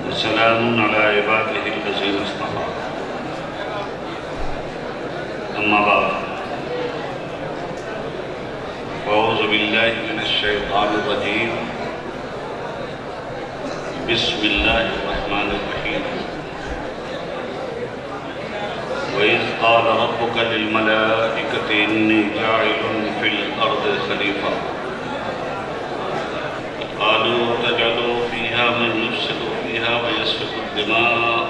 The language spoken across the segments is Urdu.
وسلام على عباده الذين اصطفى أما بعد أعوذ بالله من الشيطان الرجيم بسم الله الرحمن الرحيم وإذ قال ربك للملائكة إني جاعل في الأرض خليفة قالوا تجعل فيها من يفسد فيها ويسفك الدماء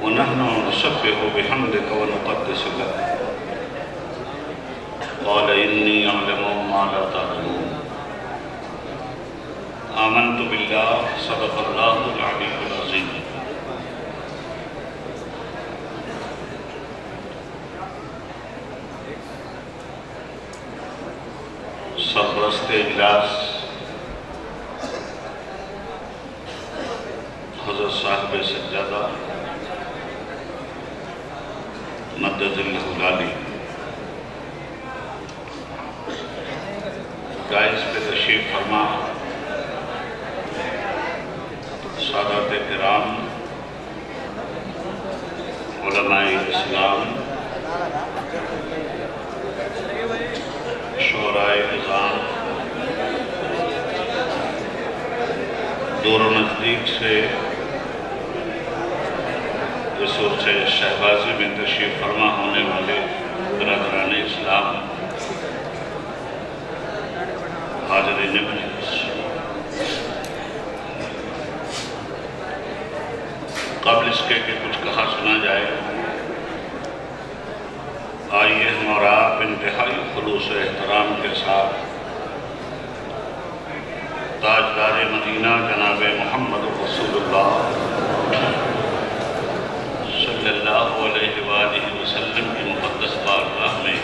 ونحن نسبح بحمدك ونقدس لك قال إني أعلم ما لا تعلمون آمنت بالله صدق الله العلي العظيم. سرپرست اجلاس حضرت صاحب سجادہ مدد اللہ العالی دائز پہ تشریف فرما، سادات کرام، علماء اسلام، شعراء نظام، دور و نزدیک سے ریسورس شہبازی میں تشریف فرما ہونے والے برادران اسلام، حاضرین مجلس، قبل اس کے کہ کچھ کہا سنا جائے، آئیے ہم اور آپ انتہائی خلوص و احترام کے ساتھ تاجدار مدینہ جناب محمد رسول اللہ صلی اللہ علیہ وآلہ وسلم کی مقدس بارگاہ میں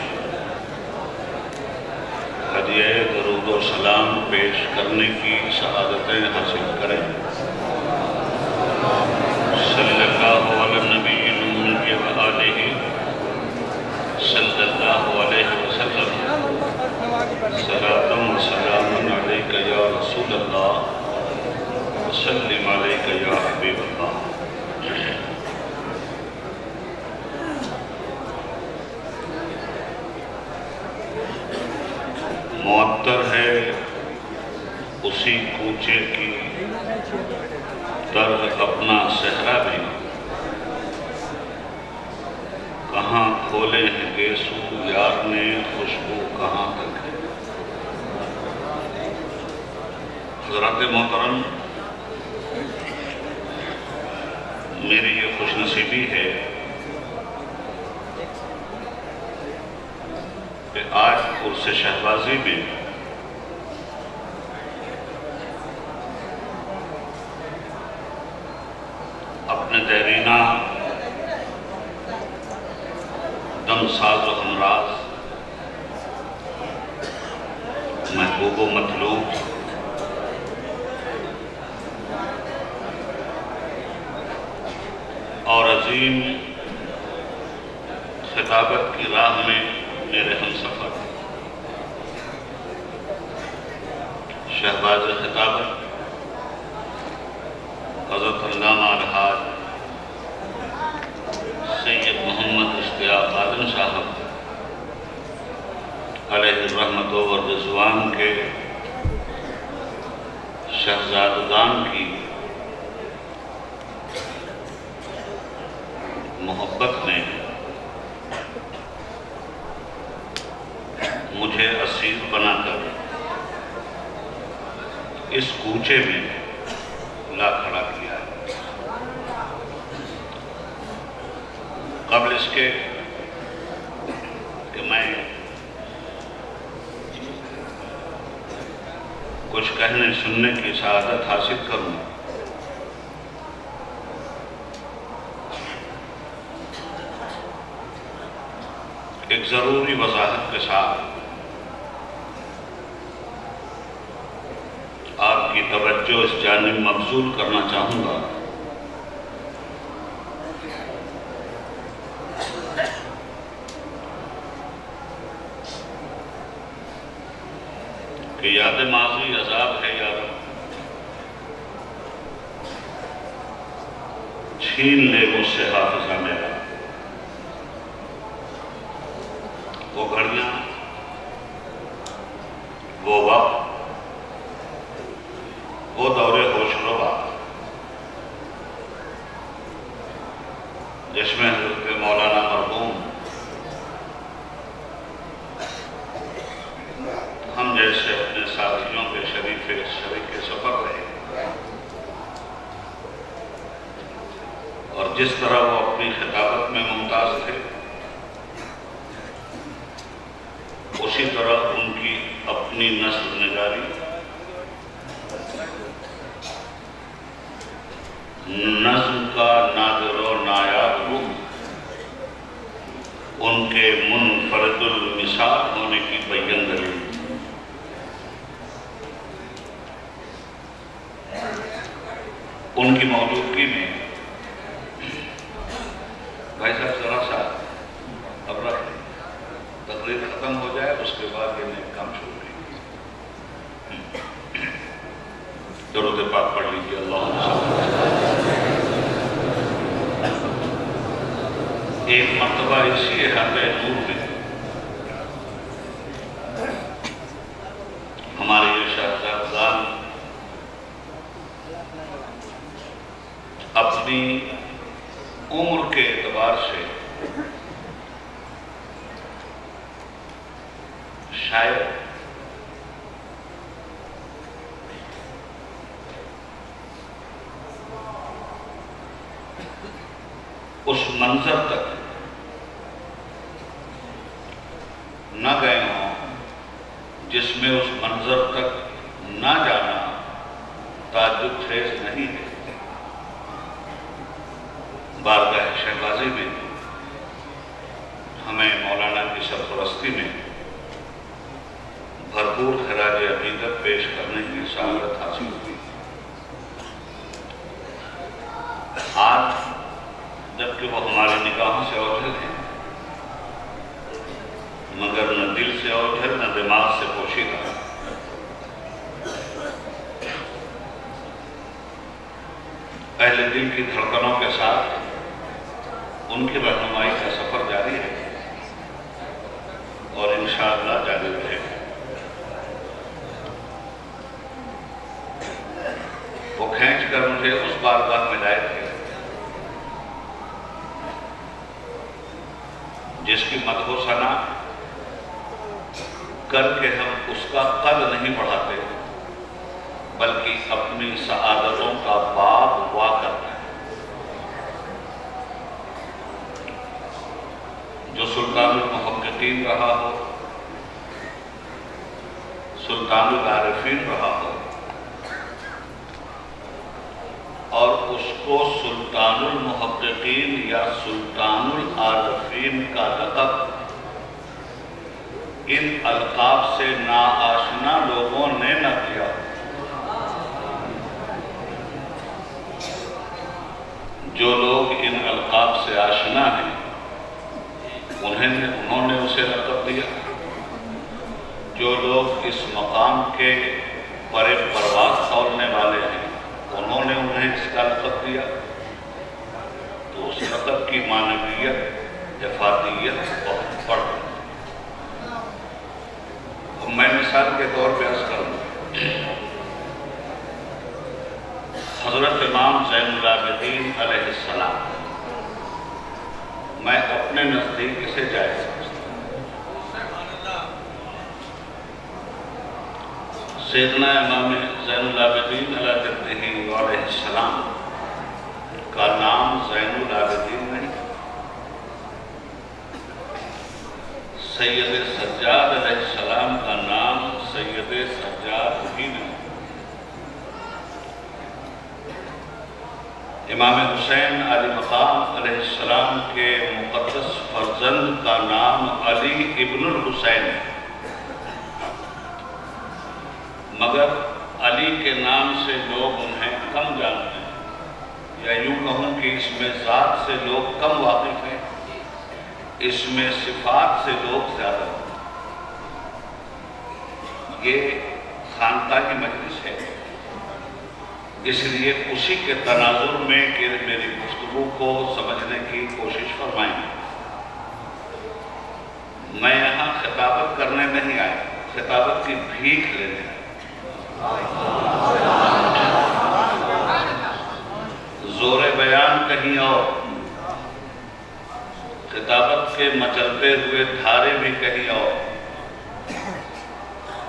ہدیہ درود و سلام پیش کرنے کی سعادتیں حاصل کریں۔ صلی اللہ علیہ نبی الامی وآلہ صلی اللہ علیہ وسلم صلاۃ و سلام علیک یا رسول اللہ وسلم علیک یا حبیب اللہ۔ معطر ہے اسی کوچے کی طرح اپنا صحرا بھی، کہاں کھولے ہیں گیسو یار نے خوشبو کہاں تک ہے۔ حضرات محترم، میری یہ خوش نصیبی ہے کہ آج عرس شہبازی میں اپنے دیرینہ دم ساز و ہمراز محبوب و مطلوب اور عظیم خطابت کی راہ میں میرے ہم سفر شہباز خطابت حضرت علامہ الحاج سید محمد اشتیاق عالم صاحب علیہ الرحمت و رضوان کے شہزادگان کی محبت نے مجھے اسیر بنا کر اس کوچے میں لا کھڑا کیا ہے۔ قبل اس کے کہ میں کچھ کہنے سننے کی سعادت حاصل کروں، ایک ضروری وضاحت کے ساتھ آپ کی توجہ اس جانب مبذول کرنا چاہوں گا کہ یاد ماضی عذاب ہے یا رب، چھین لے مجھ سے حافظہ میرا۔ وہ گھڑیاں، وہ وقت، وہ دور ہوش ربا جس میں حضرت مولانا مرحوم ہم جیسے اپنے ساتھیوں کے شریک سفر رہے، اور جس طرح وہ اپنی خطابت میں ممتاز تھے، اسی طرح ان کی اپنی نثر نگاری، نظم کا نادر و نایاب روح، ان کے منفرد المثال ہونے کی بیان دلیل۔ ان کی موجودگی میں بھائی صاحب ذرا سا اب رکھ لیں، تقریر ختم ہو جائے اس کے بعد یہ نئے کام شروع کریں۔ درود پاک پڑھ لیجیے، اللہم صلی ایک مرتبہ اسی احاطہ نور میں ہمارے یہ شاہزادگان اپنی عمر کے اعتبار سے شاید اس منظر تک نہ گئے ہوں جس میں اس منظر تک نہ جانا تعجب خیز نہیں ہے۔ بارگاہ شہبازی میں ہمیں مولانا کی سرپرستی میں بھرپور خراج عقیدت پیش کرنے کی سعادت حاصل ہوئی۔ آج جبکہ وہ ہماری نگاہوں سے اوجھل ہیں، مگر نہ دل سے اوجھل نہ دماغ سے پوشیدہ، اہل دل کی دھڑکنوں کے ساتھ ان کی رہنمائی کا سفر جاری ہے اور انشاءاللہ جاری رہے گا۔ وہ کھینچ کر مجھے اس بارگاہ میں لائے تھے جس کی مدح و ثنا کر کے ہم اس کا قد نہیں بڑھاتے بلکہ اپنی سعادتوں کا باب وا کرتے ہیں۔ جو سلطان المحققین رہا ہو، سلطان العارفین رہا ہو، اور اس کو سلطان المحققین یا سلطان العارفین کا لقب ان القاب سے ناآشنا لوگوں نے نہ دیا۔ جو لوگ ان القاب سے آشنا ہیں انہوں نے اسے لقب دیا۔ جو لوگ اس مقام کے پرے پرواز توڑنے والے ہیں انہوں نے انہیں اس کا لقب دیا۔ تو اس لقب کی معنویت، افادیت بہت بڑھ گئی۔ میں مثال کے طور پہ عرض کروں، حضرت امام زین العابدین علیہ السلام میں اپنے نزدیک اسے جائز سمجھتا ہوں۔ سیدنا امام زین العابدین علیہ السلام کا نام زین العابدین نہیں، سید سجاد علیہ السلام کا نام سید سجاد ہی نہیں۔ امام حسین علی مقام علیہ السلام کے مقدس فرزند کا نام علی ابن الحسین ہے، مگر علی کے نام سے لوگ انہیں کم جانتے ہیں، یا یوں کہوں کہ اس میں ذات سے لوگ کم واقف ہیں، اس میں صفات سے لوگ زیادہ ہیں۔ یہ خانقاہ کی مجلس ہے، اس لیے اسی کے تناظر میں کہ میری گفتگو کو سمجھنے کی کوشش فرمائیں. میں یہاں خطابت کرنے نہیں آیا، خطابت کی بھیک لینے آیا. زور بیان کہیں اور، خطابت کے مچلتے ہوئے دھارے بھی کہیں اور.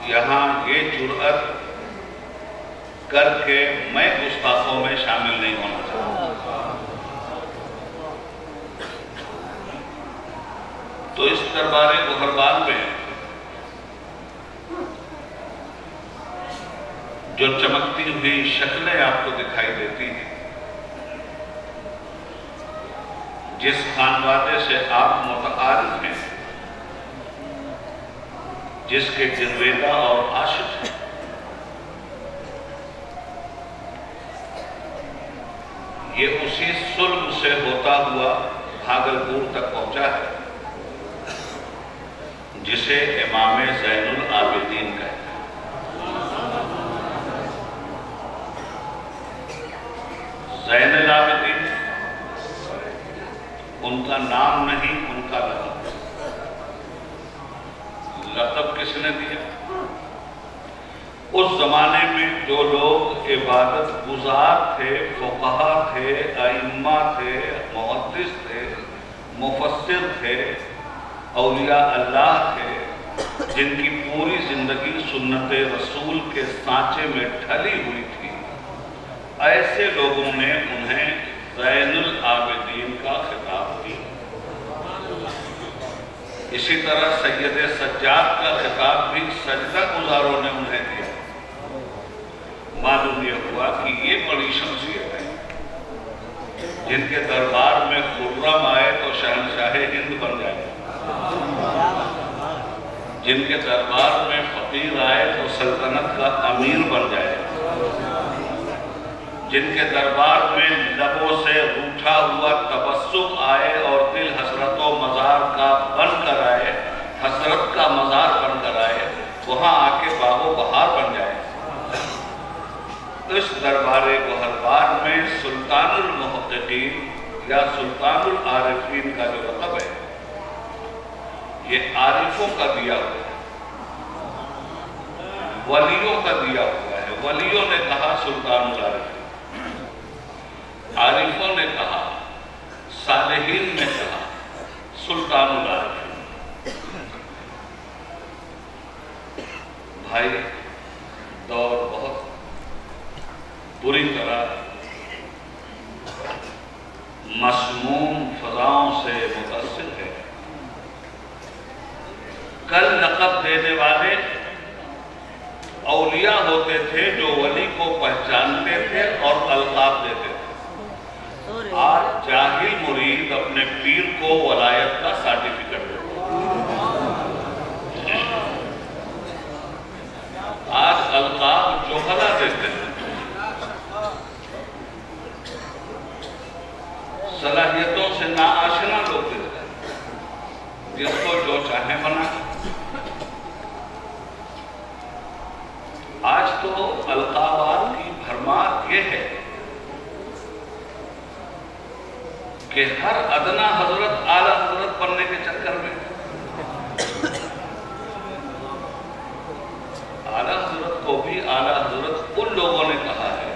یہاں یہ جرأت کر کے میں گستاخوں میں شامل نہیں ہونا چاہتا. تو اس دربار گوہربان میں جو چمکتی ہوئی شکلیں آپ کو دکھائی دیتی ہیں، جس خانوادے سے آپ متعارف ہیں، جس کے جنویدہ اور عاشق ہیں، یہ اسی سلم سے ہوتا ہوا بھاگلپور تک پہنچا ہے جسے امام زین العابدین کہتے ہیں. زین العابدین ان کا نام نہیں، ان کا لقب. لقب کس نے دیا؟ اس زمانے میں جو لوگ عبادت گزار تھے، فقہا تھے، ائمہ تھے، محدث تھے، مفسر تھے، اولیاء اللہ تھے، جن کی پوری زندگی سنت رسول کے سانچے میں ڈھلی ہوئی تھی، ایسے لوگوں نے انہیں زین العابدین کا خطاب دیا. اسی طرح سید سجاد کا خطاب بھی سجدہ گزاروں نے انہیں دیا. معلوم یہ ہوا کہ یہ بڑی شخصیت ہے جن کے دربار میں خرم آئے تو شہنشاہ ہند بن جائے، جن کے دربار میں فقیر آئے تو سلطنت کا امیر بن جائے، جن کے دربار میں لبوں سے روٹھا ہوا تبسم آئے اور دل حسرت و مزار کا بن کر آئے، حسرت کا مزار بن کر آئے، وہاں آ کے باغ و بہار بن جائے. اس دربار گوہربان میں سلطان المحققین یا سلطان العارفین کا جو لقب ہے، یہ عارفوں کا دیا ہوا ہے، ولیوں کا دیا ہوا ہے. ولیوں نے کہا سلطان العارفین، عارفوں نے کہا، صالحین نے کہا سلطان العارفین. بھائی، دور بہت بری طرح مسموم فضاؤں سے متاثر ہے. کل لقب دینے والے اولیاء ہوتے تھے جو ولی کو پہچانتے تھے اور القاب دیتے تھے. آج جاہل مرید اپنے پیر کو ولایت کا سرٹیفکیٹ دیتے ہیں. آج القاب جوہلا دیتے ہیں. صلاحیتوں سے ناآشنا لوگ دیتے ہیں، جس کو جو چاہے بنا. آج تو القابات کی بھرمار یہ ہے کہ ہر ادنا حضرت اعلیٰ حضرت بننے کے چکر میں اعلیٰ حضرت کو بھی اعلیٰ حضرت ان لوگوں نے کہا ہے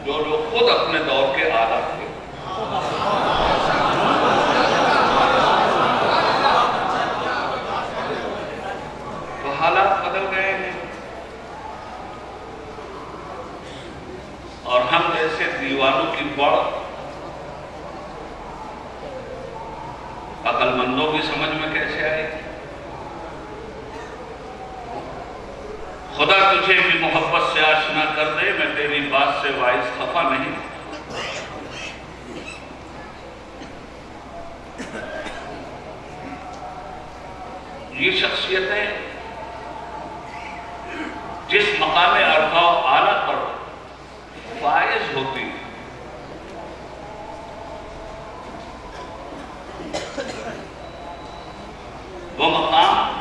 جو لوگ خود اپنے دور کے اعلیٰ تھے. تو حالات بدل گئے ہیں اور ہم جیسے دیوانوں کی بڑھ عقل مندوں کی سمجھ میں کیسے آئے؟ خدا تجھے بھی محبت سے آشنا کر دے، میں تیری بات سے واعظ خفا نہیں. یہ شخصیتیں جس مقام عرفہ و اعلیٰ پر فائز ہوتی، وہ مقام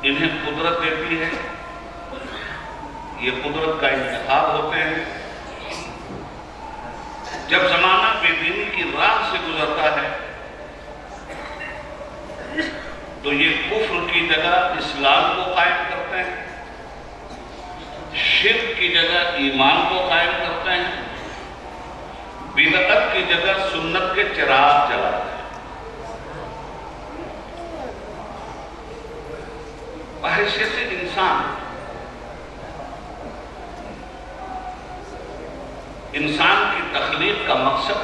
انہیں قدرت دیتی ہے، یہ قدرت کا انتخاب ہوتے ہیں۔ جب زمانہ بے دینی کی راہ سے گزرتا ہے تو یہ کفر کی جگہ اسلام کو قائم کرتے ہیں، شرک کی جگہ ایمان کو قائم کرتے ہیں، بدعت کی جگہ سنت کے چراغ جلاتے ہیں۔ بحیثیت انسان کی تخلیق کا مقصد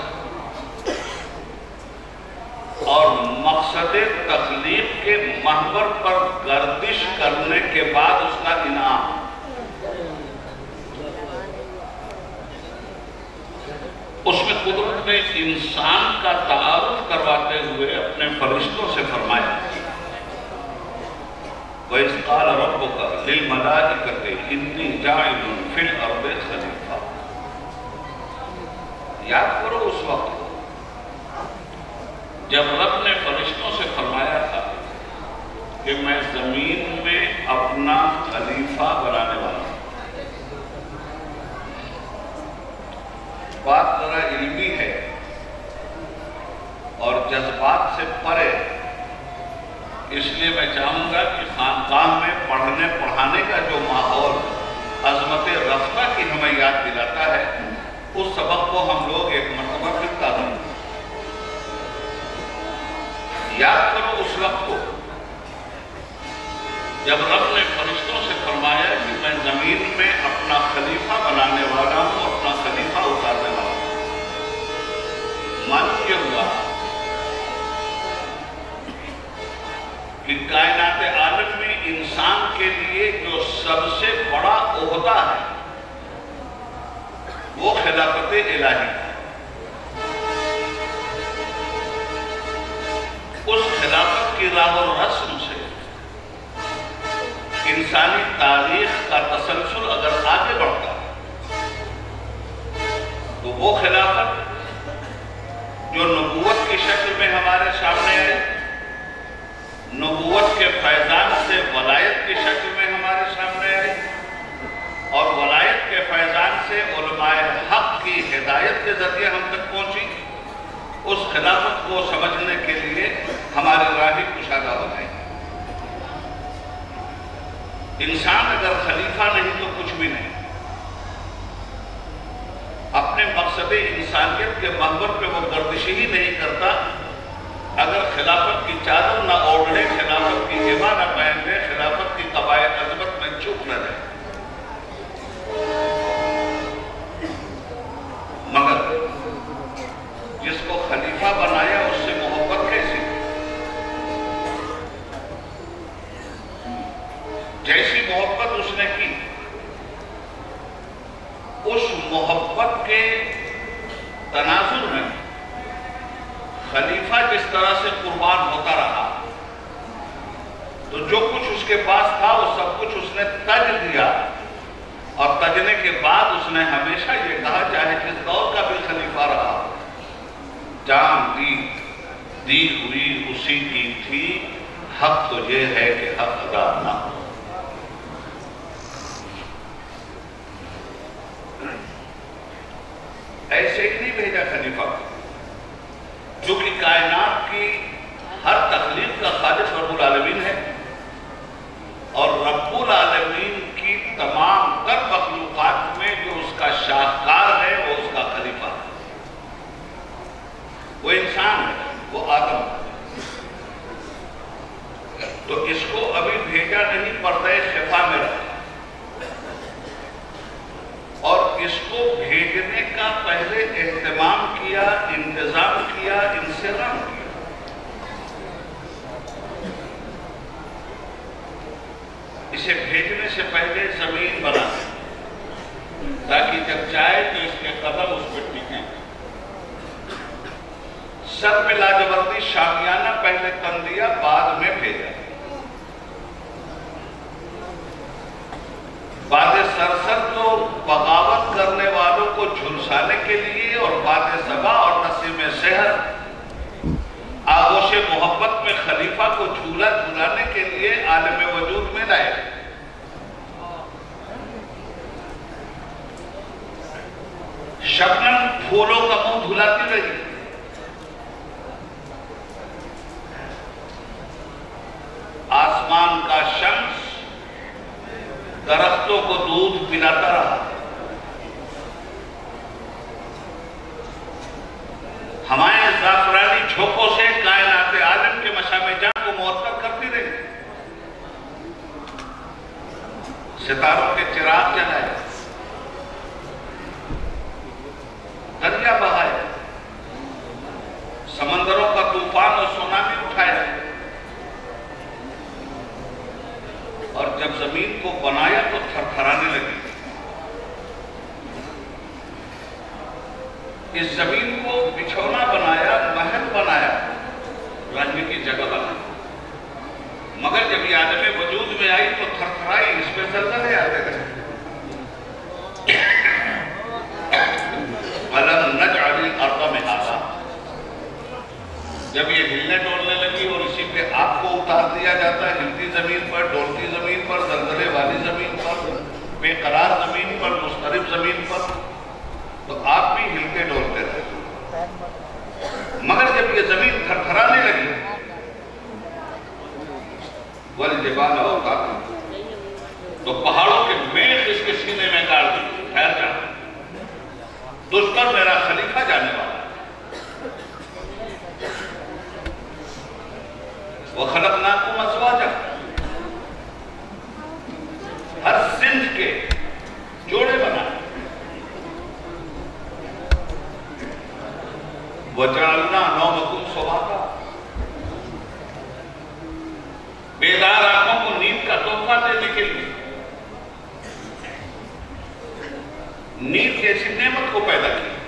اور مقصد تخلیق کے محور پر گردش کرنے کے بعد اس کا انعام، اس میں قدرت نے انسان کا تعارف کرواتے ہوئے اپنے فرشتوں سے فرمایا، وَإِذْ قَالَ رَبُّكَ لِلْمَلَائِكَةِ إِنِّي جَاعِلٌ فِي الْأَرْضِ خَلِيفَةً۔ یاد کرو اس وقت جب رب نے فرشتوں سے فرمایا تھا کہ میں زمین میں اپنا خلیفہ بنانے والا ہوں۔ بات ذرا علمی ہے اور جذبات سے پرے، اس لیے میں چاہوں گا کہ خانقاہ میں پڑھنے پڑھانے کا جو ماحول عظمت رفتہ کی ہمیں یاد دلاتا ہے، اس سبق کو ہم لوگ ایک مرتبہ پھر تعلیم یاد کرو اس وقت کو جب رب نے فرشتوں سے فرمایا کہ میں زمین میں اپنا خلیفہ بنانے والا ہوں، اپنا خلیفہ اتارنے والا ہوں۔ معلوم یہ ہوا کہ کائنات عالم میں انسان کے لیے جو سب سے بڑا عہدہ ہے وہ خلافت الہی ہے۔ اس خلافت کی راہ و رسم سے انسانی تاریخ کا تسلسل اگر آگے بڑھتا ہے تو وہ خلافت جو نبوت کی شکل میں ہمارے سامنے آئی، نبوت کے فیضان سے ولایت کی شکل میں ہمارے سامنے آئی، اور ولایت کے فیضان سے علماء حق کی ہدایت کے ذریعے ہم تک پہنچی، اس خلافت کو سمجھنے کے لیے ہماری راہیں کشادہ ہو جائیں۔ انسان اگر خلیفہ نہیں تو کچھ بھی نہیں، اپنے مقصد انسانیت کے محور پہ وہ گردش ہی نہیں کرتا اگر خلافت کی چادر نہ اوڑھے، خلافت کی ہبہ نہ پہن لے، خلافت کی قبائل عظمت میں چپ نہ رہے۔ مگر جس کو خلیفہ بنایا اس سے محبت کیسی؟ جیسی محبت اس نے کی، اس محبت کے تناظر میں خلیفہ جس طرح سے قربان ہوتا رہا تو جو کچھ اس کے پاس تھا وہ سب کچھ اس نے تج دیا، اور تجنے کے بعد اس نے ہمیشہ یہ کہا چاہے جس دور کا بھی خلیفہ رہا، جان دی ہوئی اسی کی تھی، حق تو یہ ہے کہ حق ادا نہ ہو۔ ایسے ہی نہیں بھیجا خلیفہ جو کہ کائنات کی ہر تخلیق کا خالق رب العالمین ہے، اور رب العالمین کی تمام تر مخلوقات میں جو اس کا شاہکار ہے وہ اس کا خلیفہ ہے، وہ انسان ہے، وہ آدم ہے۔ تو اس کو ابھی بھیجا نہیں، پردہ خفا میں رکھا، اور اس کو بھیجنے کا پہلے اہتمام کیا، انتظام کیا، انسرام کیا۔ اسے بھیجنے سے پہلے زمین بنا تاکہ جب جائے تو اس کے قدم اس پہ ٹکیں۔ سر میں لاجوردی شامیانہ پہلے تن دیا، بعد میں بھیجا۔ باد سرسر تو بغاوت کرنے والوں کو جھلسانے کے لیے، اور باد صبا اور نسیم سحر آغوش محبت میں خلیفہ کو جھولا جھولانے کے لیے عالم وجود میں آسمان کا شمس درختوں کو دودھ پلاتا رہا، ہمارے زعفرانی جھونکوں سے کائنات عالم کے مشام جان کو معطر کرتی رہی، ستاروں کے چراغ جلائے، دریا بہائے، سمندروں کا طوفان اور سونامی اٹھایا، اور جب زمین کو بنایا تو تھر تھرانے لگی۔ اس زمین کو بچھونا بنایا، محل بنایا، رہنے کی جگہ بنائی، مگر جب یہ عالم وجود میں آئی تو تھر تھرائی، اس پہ زلزلے آتے گئے۔ وَلَمْ نَجْعَلِ الْأَرْضَ مِهَادًا، جب یہ ہلنے ڈولنے لگی اور اسی پہ آپ کو اتار دیا جاتا ہے، ہلتی زمین پر، ڈولتی زمین پر، زلزلے والی زمین پر، بے قرار زمین پر، مضطرب زمین پر، تو آپ بھی ہلتے ڈولتے رہے، مگر جب یہ زمین تھر تھرانے لگی، وَالْجِبَالَ أَوْتَادًا، تو پہاڑوں کے میخ اس کے سینے میں گاڑ دی، ٹھہر جا، تجھ پر میرا خلیفہ جانے والا، وَخَلَقْنَاكُمْ أَزْوَاجًا، ہر صنف کے جوڑے بنائے، وَجَعَلْنَا نَوْمَكُمْ سُبَاتًا، بیدار آنکھوں کو نیند کا تحفہ دینے کے لیے نیند جیسی نعمت کو پیدا کیا۔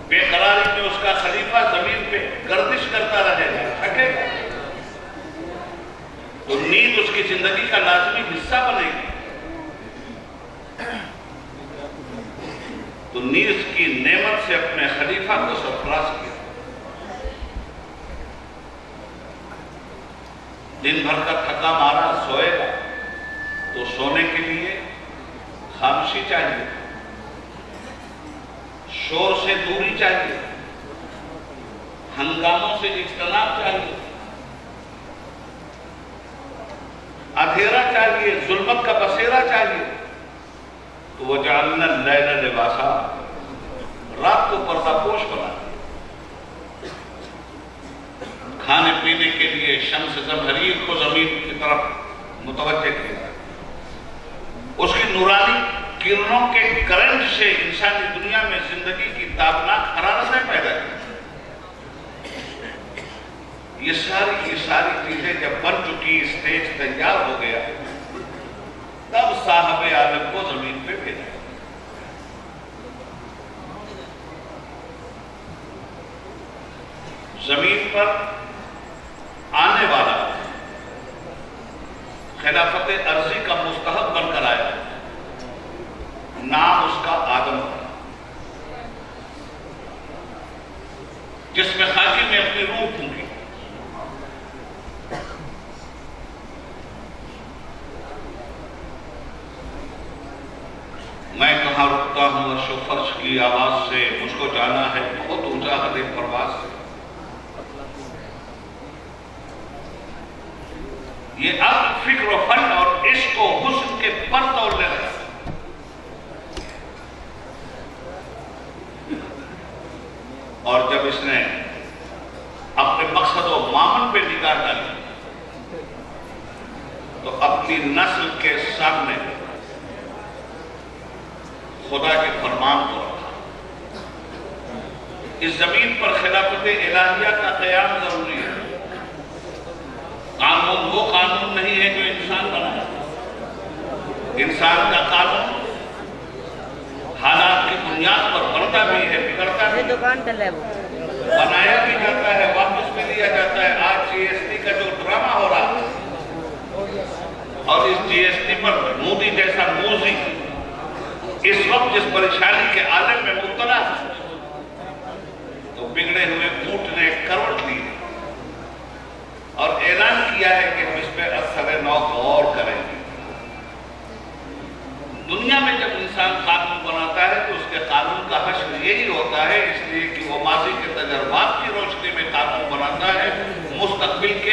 بے قراری میں اس کا خلیفہ زمین پہ گردش کرتا رہے گا، تھکے گا، تو نیند اس کی زندگی کا لازمی حصہ بنے گی، تو نیند کی نعمت سے اپنے خلیفہ کو سرفراز کیا۔ دن بھر کا تھکا مارا سوئے گا تو سونے کے لیے خاموشی چاہیے، شور سے دوری چاہیے، ہنگاموں سے اجتناب چاہیے، اندھیرا چاہیے، ظلمت کا بسیرا چاہیے، تو وَجَعَلْنَا اللَّيْلَ لِبَاسًا، رات کو پردہ پوش بنا دیا، کھانے پینے کے لیے شمس زمہریر کو زمین کی طرف متوجہ کیا، اس کی نورانی کرنوں کے کرنٹ سے انسانی دنیا میں زندگی کی تابناک حرارتیں پیدا کی۔ یہ ساری چیزیں جب بن چکی، اسٹیج تیار ہو گیا، تب صاحب عالم کو زمین پہ بھیجا۔ زمین پر آنے والا خلافت عرضی کا مستحق بن کر آیا، نام اس کا آدم تھا، جس میں خاکی نے اپنی روح پھونکی۔ میں کہاں رکتا ہوں عرش و فرش کی آواز سے، مجھ کو جانا ہے بہت اونچا حد پرواز سے۔ یہ عقل، فکر و فن اور عشق و حسن کے پر تولنے لگا۔ اور جب اس نے اپنے مقصد و مامن پہ نگاہ ڈالی تو اپنی نسل کے سامنے خدا کے فرمان کو رکھا۔ اس زمین پر خلافت الہیہ کا قیام ضروری ہے۔ قانون وہ قانون نہیں ہے جو انسان بنایا، انسان کا قانون حالات کی بنیاد پر بنتا بھی ہے، بگڑتا بھی ہے، بنایا بھی جاتا ہے، واپس بھی لیا جاتا ہے۔ آج جی ایس ٹی کا جو ڈرامہ ہو رہا ہے، اور اس جی ایس ٹی پر مودی جیسا موزی اس وقت جس پریشانی کے عالم میں مبتلا ہے، تو بگڑے ہوئے اونٹ نے کروٹ لی اور اعلان کیا ہے کہ ہم اس پہ اثر نو غور کریں گے۔ دنیا میں جب انسان قانون بناتا ہے تو اس کے قانون کا حشر یہی ہوتا ہے، اس لیے کہ وہ ماضی کے تجربات کی روشنی میں قانون بناتا ہے، مستقبل کے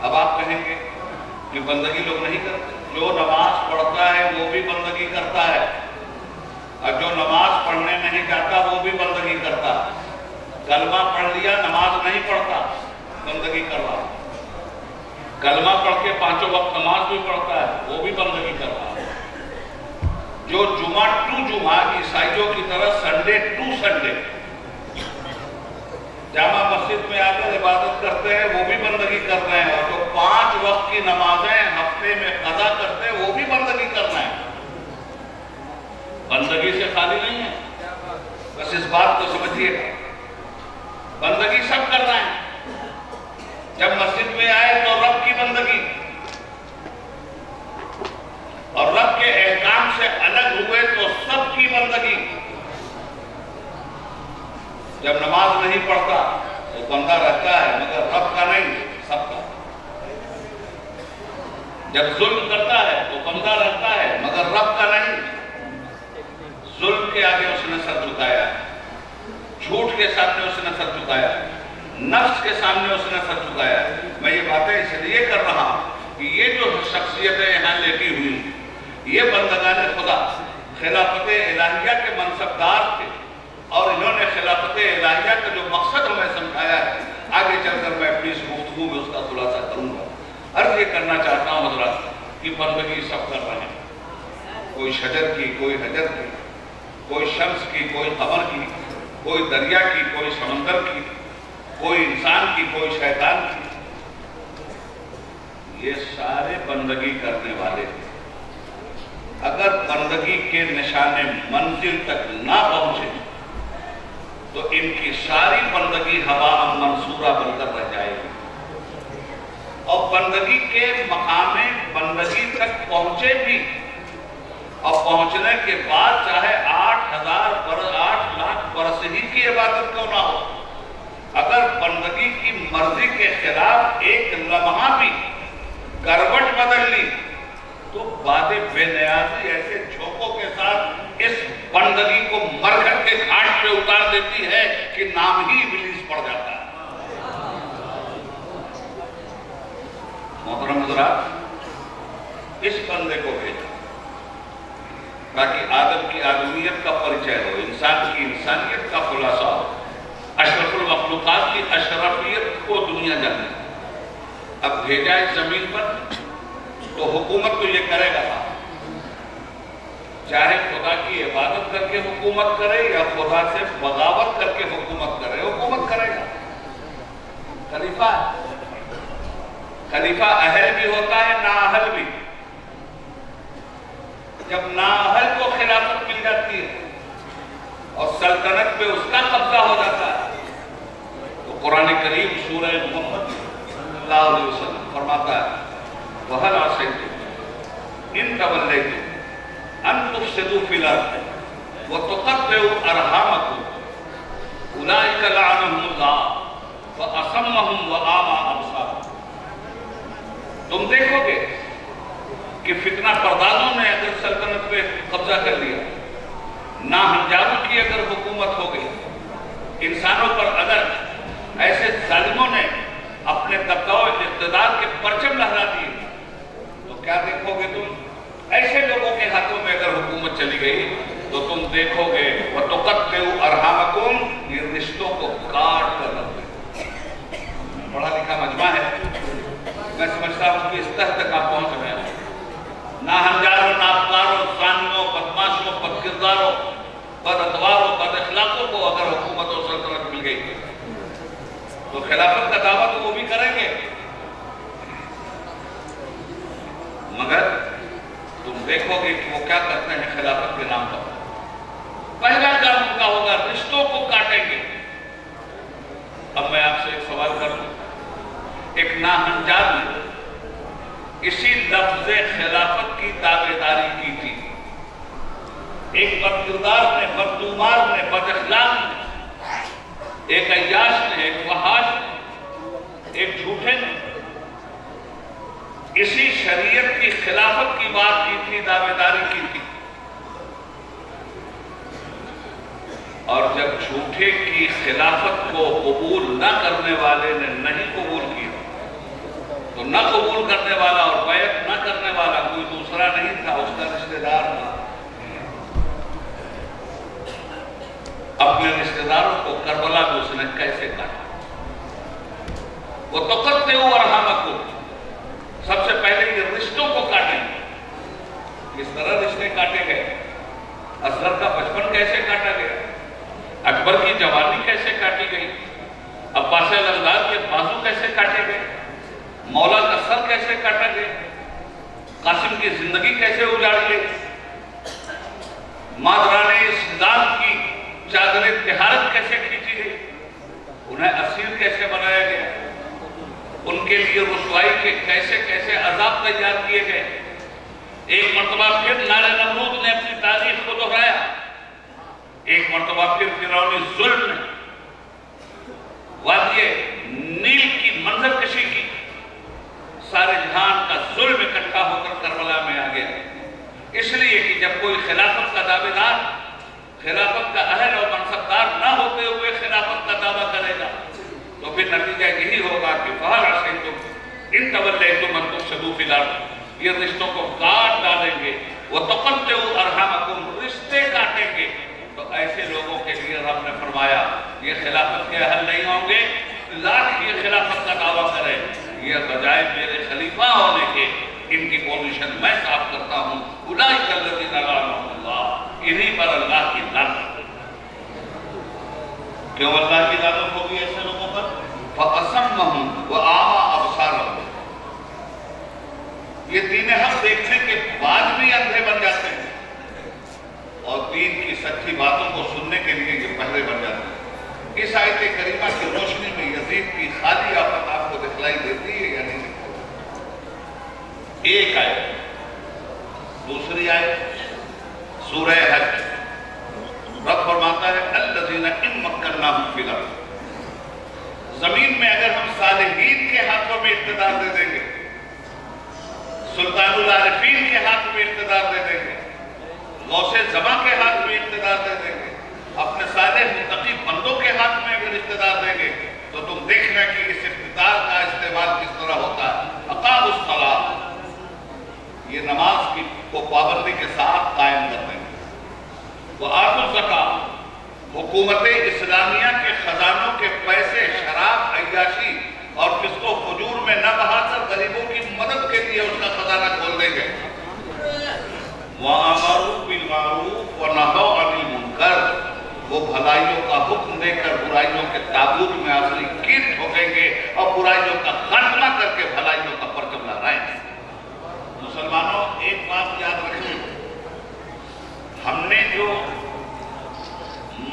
اب آپ کہیں گے کہ بندگی لوگ نہیں کرتے، جو نماز پڑھتا ہے وہ بھی بندگی کرتا ہے، اور جو نماز پڑھنے نہیں جاتا وہ بھی بندگی کرتا ہے۔ کلمہ پڑھ لیا نماز نہیں پڑھتا، بندگی کر رہا، کلمہ پڑھ کے 5 وقت نماز بھی پڑھتا ہے، وہ بھی بندگی کر رہا ہے۔ جو جمعہ ٹو جمعہ عیسائیوں کی طرح Sunday to Sunday Jama Masjid میں آ کر عبادت کرتے ہیں وہ بھی بندگی کر رہے ہیں، اور جو 5 وقت کی نمازیں ہفتے میں قضا کرتے ہیں وہ بھی بندگی کرنا ہے۔ بندگی سے خالی نہیں ہے، بس اس بات کو سمجھیے گا، بندگی سب کرنا ہے۔ جب مسجد میں آئے تو رب کی بندگی، اور رب کے احکام سے الگ ہوئے تو سب کی بندگی۔ جب نماز نہیں پڑھتا تو بندہ رہتا ہے مگر رب کا نہیں، سب کا۔ جب ظلم کرتا ہے تو بندہ رہتا ہے مگر رب کا نہیں۔ ظلم کے آگے اس نے سر جھکایا، جھوٹ کے سامنے اس نے سر جھکایا، نفس کے سامنے اس نے سر جھکایا۔ میں یہ باتیں اس لیے کر رہا ہوں کہ یہ جو شخصیتیں یہاں لیٹی ہوئی، یہ بندگان خدا خلافت الہیہ کے منصبدار تھے، اور انہوں نے خلافت الہیہ کا جو مقصد ہمیں سمجھایا ہے، آگے چل کر میں اپنی اس گفتگو میں اس کا خلاصہ کروں گا۔ عرض یہ کرنا چاہتا ہوں حضرات کہ بندگی سب کر رہے ہیں، کوئی شجر کی، کوئی حجر کی، کوئی شمس کی، کوئی قمر کی، کوئی دریا کی، کوئی سمندر کی، کوئی انسان کی، کوئی شیطان کی، یہ سارے بندگی کرنے والے تھے۔ اگر بندگی کے نشان منزل تک نہ پہنچے تو ان کی ساری بندگی ہوا منصورہ بن کر رہ جائے گی، اور بندگی کے مقام بندگی تک پہنچے بھی، اور پہنچنے کے بعد چاہے 8 لاکھ برس ہی کی عبادت کیوں نہ ہو، اگر بندگی کی مرضی کے خلاف ایک لمحہ بھی کروٹ بدل لی تو باد بے نیازی ایسے جھونکوں کے ساتھ اس بندگی کو مرگت کے گھاٹ پہ اتار دیتی ہے کہ نام ہی ابلیس پڑ جاتا ہے۔ محترم حضرات، اس بندے کو بھیجا تاکہ آدم کی آدمیت کا پریچے ہو، انسان کی انسانیت کا خلاصہ ہو، اشرف المخلوقات کی اشرفیت کو دنیا جانے۔ اب بھیجا اس زمین پر تو حکومت تو یہ کرے گا، چاہے خدا کی عبادت کر کے حکومت کرے یا خدا سے بغاوت کر کے حکومت کرے، حکومت کرے گا۔ خلیفہ ہے، خلیفہ اہل بھی ہوتا ہے، نااہل بھی۔ جب نااہل کو خلافت مل جاتی ہے اور سلطنت پہ اس کا قبضہ ہو جاتا ہے تو قرآن کریم سورہ محمد صلی اللہ علیہ وسلم فرماتا ہے وَهَلْ عَصَيْتُمْ إِن تَوَلَّيْتُمْ أَن تُفْسِدُوا فِي الْأَرْضِ وَتُقَطِّعُوا أَرْحَامَكُمْ أُولَٰئِكَ لَعَنَهُمُ اللَّهُ وَأَصَمَّهُمْ وَأَعْمَىٰ أَبْصَارَهُمْ۔ تم دیکھو گے کہ فتنہ پردازوں نے اگر سلطنت پہ قبضہ کر لیا، ناہنجاروں کی اگر حکومت ہو گئی، انسانوں پر اگر ایسے ظالموں نے اپنے دبدبہ اقتدار کے پرچم لہرا دیے، تو کیا دیکھو گے تم؟ ایسے لوگوں کے ہاتھوں میں اگر حکومت چلی گئی تو تم دیکھو گے وَتُقَطِّعُوا أَرْحَامَكُمْ، یہ رشتوں کو کاٹ کر رکھ دیں۔ پڑھا لکھا مجمع ہے، میں سمجھتا ہوں کہ اس تحت تک آپ پہنچ رہے ہیں۔ ناہنجاروں، ناپکاروں، زانیوں، بدماشوں، بد کرداروں، بد اتواروں، بد اخلاقوں کو اگر حکومت و سلطنت مل گئی تو خلافت کا دعویٰ تو وہ بھی کریں گے، مگر تم دیکھو گے کہ وہ کیا کرتے ہیں خلافت کے نام پر۔ پہلا کام ان کا ہوگا رشتوں کو کاٹیں گے۔ اب میں آپ سے ایک سوال کروں، ایک ناہنجار نے اسی لفظ خلافت کی دعویداری کی تھی، ایک بد کردار نے، بدگمار نے، بد اخلاق نے، ایک عیاش نے، ایک فحاش نے، ایک جھوٹے نے اسی شریعت کی خلافت کی بات کی تھی، دعویداری کی تھی، اور جب جھوٹے کی خلافت کو قبول نہ کرنے والے نے نہیں قبول کیا نہ قبول کرنے والا اور بیعت نہ کرنے والا کوئی دوسرا نہیں تھا، اس کا رشتہ دار تھا۔ اپنے رشتہ داروں کو کربلا میں اس نے کیسے کاٹا؟ وہ تقطعوا ارحامکم، سب سے پہلے یہ رشتوں کو کاٹیں گے۔ کس طرح رشتے کاٹے گئے؟ اصغر کا بچپن کیسے کاٹا گیا؟ اکبر کی جوانی کیسے کاٹی گئی؟ عباس لنگار کے بازو کیسے کاٹے گئے؟ مولا کا سر کیسے کاٹا گیا؟ قاسم کی زندگی کیسے اجاڑ گئی؟ مادران اسلام کی چادر طہارت کیسے کھینچی گئی؟ انہیں اسیر کیسے بنایا گیا؟ ان کے لیے رسوائی کے کیسے کیسے عذاب تیار کیے گئے؟ ایک مرتبہ پھر نار نمرود نے اپنی تاریخ کو دہرایا، ایک مرتبہ پھر فرعونی ظلم نے وادی نیل کی منظر کشی کی، سارے جہان کا ظلم اکٹھا ہو کر کربلا میں آ گیا۔ اس لیے کہ جب کوئی خلافت کا دعوے دار، خلافت کا اہل اور منصبدار نہ ہوتے ہوئے خلافت کا دعویٰ کرے گا تو پھر نتیجہ یہی ہوگا کہ فَهَلْ عَصَيْتُمْ إِن تَوَلَّيْتُمْ أَن تُفْسِدُوا فِي الْأَرْضِ، یہ رشتوں کو کاٹ ڈالیں گے۔ وَتَقَطَّعُوا أَرْحَامَكُمْ، رشتے کاٹیں گے۔ تو ایسے لوگوں کے لیے رب نے فرمایا یہ خلافت کے اہل نہیں ہوں گے، لاکھ یہ خلافت کا دعویٰ کرے، یہ بجائے میرے خلیفہ ہونے کے ان کی پوزیشن میں صاف کرتا ہوں۔ اولئک الذین لعنهم اللہ، انہی پر اللہ کی لعنت۔ کیوں اللہ کی لعنت ہوگی ایسے لوگوں پر؟ فَأَصَمَّهُمْ وَأَعْمَىٰ أَبْصَارَهُمْ، یہ دین حق دیکھنے کے بعد بھی اندھے بن جاتے ہیں اور دین کی سچی باتوں کو سننے کے لیے یہ بہرے بن جاتے ہیں۔ اس آیت کریمہ کی روشنی میں یزید کی خالی آفت آپ کو دکھلائی دیتی ہے یا نہیں دکھلائی؟ ایک آیت، دوسری آیت سورہ حج، رب فرماتا ہے الذین ان مکناہم فی الارض، زمین میں اگر ہم صالحین کے ہاتھوں میں اقتدار دے دیں گے، سلطان العارفین کے ہاتھ میں اقتدار دے دیں گے، غوث زماں کے ہاتھ میں اقتدار دے دیں گے، اپنے صالح متقی بندوں کے ہاتھ میں اگر اقتدار دیں گے تو تم دیکھنا کہ اس اقتدار کا استعمال کس طرح ہوتا ہے۔ اقاموا الصلاۃ، یہ نماز کی کو پابندی کے ساتھ قائم کر دیں گے۔ وآتوا الزکاۃ، حکومت اسلامیہ کے خزانوں کے پیسے شراب، عیاشی اور فسق و فجور میں نہ بہا کر غریبوں کی مدد کے لیے اس کا خزانہ کھول دیں گے۔ وَأَمَرُوا بِالْمَعْرُوفِ وَنَهَوْا عَنِ الْمُنكَرِ، وہ بھلائیوں کا حکم دے کر برائیوں کے تابوت میں آخری کیل ٹھوکیں گے اور برائیوں کا خاتمہ کر کے بھلائیوں کا پرچم لہرائیں گے۔ مسلمانوں ایک بات یاد رکھیں، ہم نے جو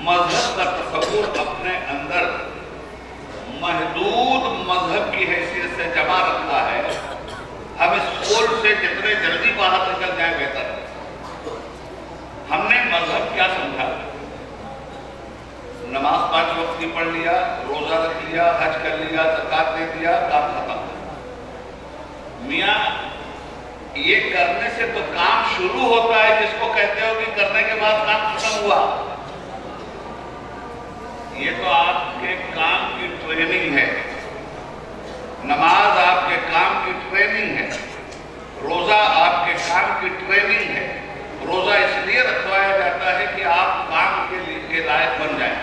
مذہب کا تصور اپنے اندر محدود مذہب کی حیثیت سے جمع رکھا ہے، ہم اس کھول سے جتنے جلدی باہر نکل جائیں بہتر ہے۔ ہم نے مذہب کیا سمجھا؟ نماز 5 وقت کی پڑھ لیا، روزہ رکھ لیا، حج کر لیا، زکوٰۃ دے دیا، کام ختم۔ میاں یہ کرنے سے تو کام شروع ہوتا ہے، جس کو کہتے ہو کہ کرنے کے بعد کام ختم ہوا۔ یہ تو آپ کے کام کی ٹریننگ ہے، نماز آپ کے کام کی ٹریننگ ہے، روزہ آپ کے کام کی ٹریننگ ہے۔ روزہ اس لیے رکھوایا جاتا ہے کہ آپ کام کے لائق بن جائیں،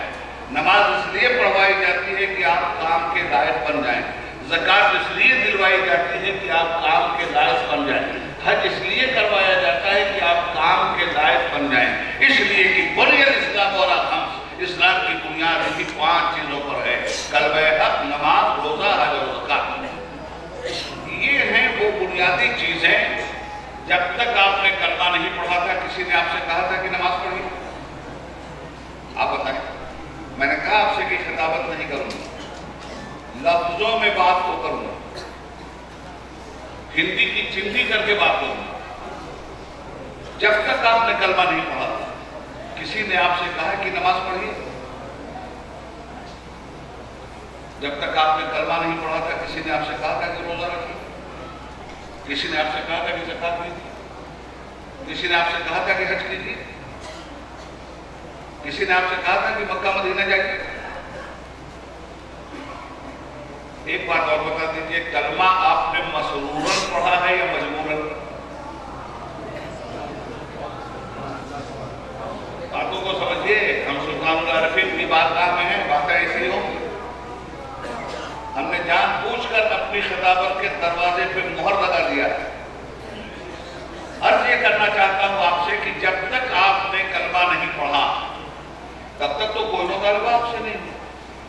نماز اس لیے پڑھوائی جاتی ہے کہ آپ کام کے لائق بن جائیں، زکوٰۃ اس لیے دلوائی جاتی ہے کہ آپ کام کے لائق بن جائیں، حج اس لیے کروایا جاتا ہے کہ آپ کام کے لائق بن جائیں۔ اس لیے کہ بنی الاسلام علی خمس، اسلام کی بنیاد انہی 5 چیزوں پر ہے، کلمہ حق، نماز، روزہ، حج اور زکوٰۃ۔ یہ ہیں وہ بنیادی چیزیں۔ جب تک آپ نے کلمہ نہیں پڑھا تھا، کسی نے آپ سے کہا تھا کہ نماز پڑھیے؟ آپ بتائیں۔ میں نے کہا آپ سے کہ خطابت نہیں کروں گا، لفظوں میں بات کو کروں گا، ہندی کی چندی کر کے بات کروں گا۔ جب تک آپ نے کلمہ نہیں پڑھا تھا، کسی نے آپ سے کہا کہ نماز پڑھیے؟ جب تک آپ نے کلمہ نہیں پڑھا تھا، کسی نے آپ سے کہا تھا کہ روزہ رکھیے؟ کسی نے آپ سے کہا تھا کہ زکوٰۃ دیجیے؟ کسی نے آپ سے کہا تھا کہ حج کیجیے؟ کسی نے آپ سے کہا تھا کہ مکہ مدینہ جائیے؟ ایک بات اور بتا دیجئے، کلمہ آپ نے مسرورن پڑھا ہے یا مجبورن؟ باتوں کو سمجھیے، ہم سلطان العارفین کی بارگاہ میں ہیں، باتیں ایسی ہوں گی۔ ہم نے جان پوچھ کر اپنی خطابت کے دروازے پہ مہر لگا دیا ہے۔ عرض یہ کرنا چاہتا ہوں آپ سے کہ جب تک آپ نے کلمہ نہیں پڑھا تب تک تو کوئی مطالبہ آپ سے نہیں۔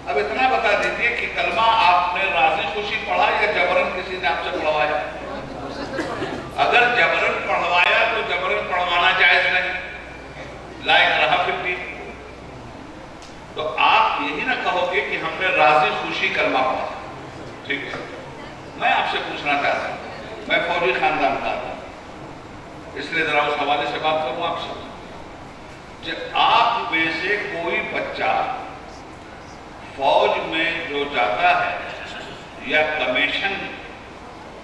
اب اتنا بتا دیجئے کہ کلمہ آپ نے راضی خوشی پڑھا یا جبرن کسی نے آپ سے پڑھوایا؟ اگر جبرن پڑھوایا تو جبرن پڑھوانا جائز نہیں، لا اکراہ فی الدین۔ تو آپ یہی نہ کہو گے کہ ہم نے راضی خوشی کلمہ پڑھا۔ ٹھیک ہے، میں آپ سے پوچھنا چاہتا ہوں، میں فوجی خاندان کا ہوں، اس لیے ذرا اس حوالے سے بات کروں آپ سے۔ جب آپ میں سے کوئی بچہ فوج میں جو جاتا ہے یا کمیشن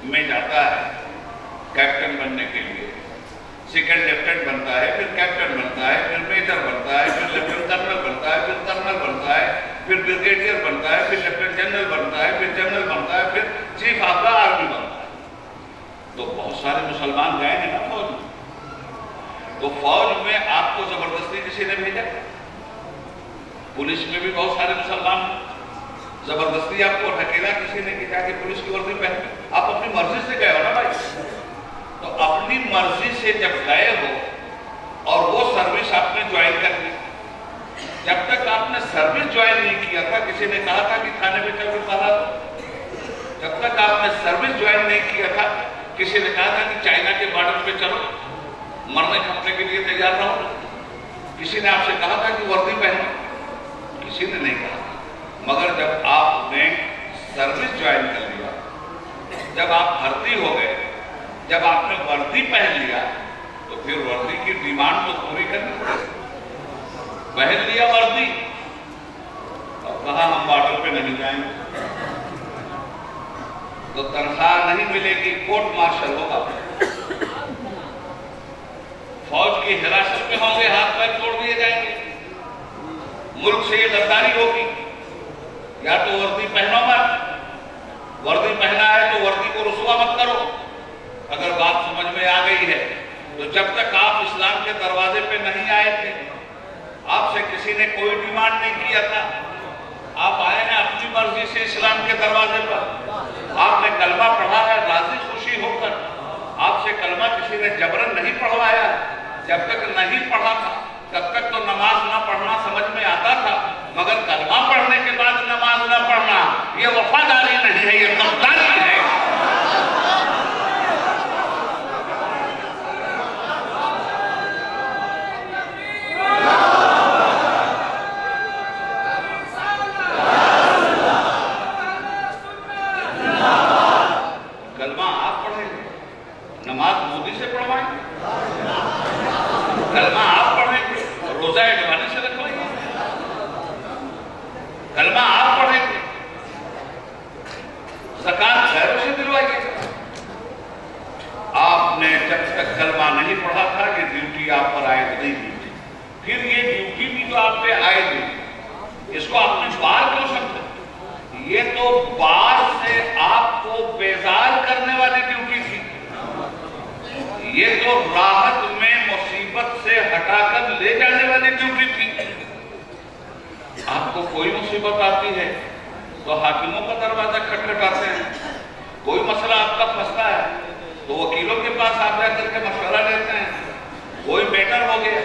میں جاتا ہے کیپٹن بننے کے لیے، سیکنڈ لیفٹیننٹ بنتا ہے، پھر کیپٹن بنتا ہے، پھر میجر بنتا ہے، پھر لیفٹیننٹ کرنل بنتا ہے، پھر کرنل بنتا ہے، پھر بریگیڈیئر بنتا ہے، پھر لیفٹیننٹ جنرل بنتا ہے، پھر جنرل بنتا ہے، پھر چیف آف دا آرمی بنتا ہے۔ تو بہت سارے مسلمان گئے ہیں نا فوج میں، تو فوج میں آپ کو زبردستی کسی نے بھیجا؟ پولیس میں بھی بہت سارے مسلمان ہیں، زبردستی آپ کو ڈھکیلا کسی نے کہ جا کے پولیس کی وردی پہن؟ آپ اپنی مرضی سے گئے ہو نا بھائی۔ تو اپنی مرضی سے جب گئے ہو اور وہ سروس آپ نے جوائن کر لی، جب تک آپ نے سروس جوائن نہیں کیا تھا کسی نے کہا تھا کہ کھانے پہ چل کے کھانا دو؟ جب تک آپ نے سروس جوائن نہیں کیا تھا کسی نے کہا تھا کہ چائنا کے بارڈر پہ چلو، مرنے کھپنے کے لیے تیار رہو؟ کسی نے آپ سے کہا تھا کہ وردی پہنو؟ کسی نے نہیں کہا۔ مگر جب آپ نے سروس جوائن کر لیا، جب آپ بھرتی ہو گئے، جب آپ نے وردی پہن لیا، تو پھر وردی کی ڈیمانڈ تو پوری کرنی پڑے۔ پہن لیا وردی اور کہا ہم بارڈر پہ نہیں جائیں گے، تو تنخواہ نہیں ملے گی، کورٹ مارشل ہوگا، فوج کی حراست میں ہوں گے، ہاتھ پیر توڑ دیے جائیں گے، ملک سے یہ غداری ہوگی۔ یا تو وردی پہنو مت، وردی پہنا ہے تو وردی کو رسوا مت کرو۔ اگر بات سمجھ میں آ گئی ہے تو جب تک آپ اسلام کے دروازے پہ نہیں آئے تھے، آپ سے کسی نے کوئی ڈیمانڈ نہیں کیا تھا، آپ آئے ہیں اپنی مرضی سے اسلام کے دروازے پر، آپ نے کلمہ پڑھا ہے راضی خوشی ہو کر، آپ سے کلمہ کسی نے جبرن نہیں پڑھوایا۔ جب تک نہیں پڑھا تھا تب تک تو نماز نہ پڑھنا سمجھ میں آتا تھا، مگر کلمہ پڑھنے کے بعد نماز نہ پڑھنا یہ وفاداری نہیں ہے، یہ غداری ہے۔ کلمہ آپ پڑھیں گے، نماز مودی سے پڑھوائیں گے؟ کلمہ آپ پڑھیں گے، روزہ ایڈوانی سے رکھوائیں گے؟ کلمہ آپ پڑھیں گے، زکوٰۃ غیروں سے دلوائیے گا؟ آپ نے جب تک کلمہ نہیں پڑھا تھا یہ ڈیوٹی آپ پر عائد نہیں ہوئی تھی، پھر یہ ڈیوٹی بھی جو آپ پہ عائد ہوئی، اس کو آپ نے بار کیوں سمجھا؟ یہ تو بار سے آپ کو بیزار کرنے والی ڈیوٹی تھی، یہ تو راحت میں مصیبت سے ہٹا کر لے جانے والی ڈیوٹی تھی۔ آپ کو کوئی مصیبت آتی ہے تو حاکموں کا دروازہ کھٹکھٹاتے ہیں، کوئی مسئلہ آپ کا پھنستا ہے تو وکیلوں کے پاس آپ جا کر کے مشورہ لیتے ہیں، کوئی میٹر ہو گیا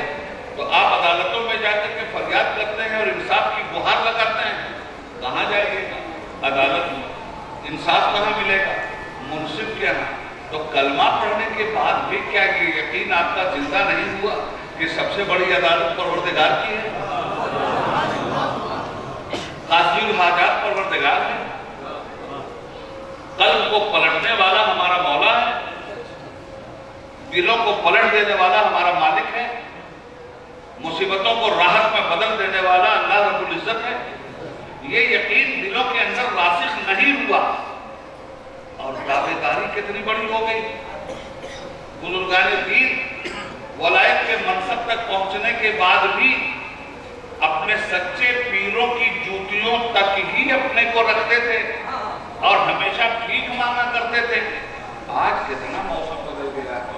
تو آپ عدالتوں میں جا کر کے فریاد کرتے ہیں اور انصاف کی گہار لگاتے ہیں۔ کہاں جائیے گا؟ عدالت میں۔ انصاف کہاں ملے گا؟ منصف کے یہاں۔ تو کلمہ پڑھنے کے بعد بھی کیا یہ یقین آپ کا زندہ نہیں ہوا کہ سب سے بڑی عدالت پروردگار کی ہے؟ قاضی الحاجات پروردگار ہے، قلب کو پلٹنے والا ہمارا مولا ہے، دلوں کو پلٹ دینے والا ہمارا مالک ہے، مصیبتوں کو راحت میں بدل دینے والا اللہ رب العزت ہے۔ یہ یقین دلوں کے اندر راسخ نہیں ہوا اور دعویداری کتنی بڑی ہو گئی۔ بزرگان دین ولایت کے منصب تک پہنچنے کے بعد بھی اپنے سچے پیروں کی جوتیوں تک ہی اپنے کو رکھتے تھے، اور ہمیشہ ٹھیک مانگا کرتے تھے. آج کتنا موسم بدل گیا ہے,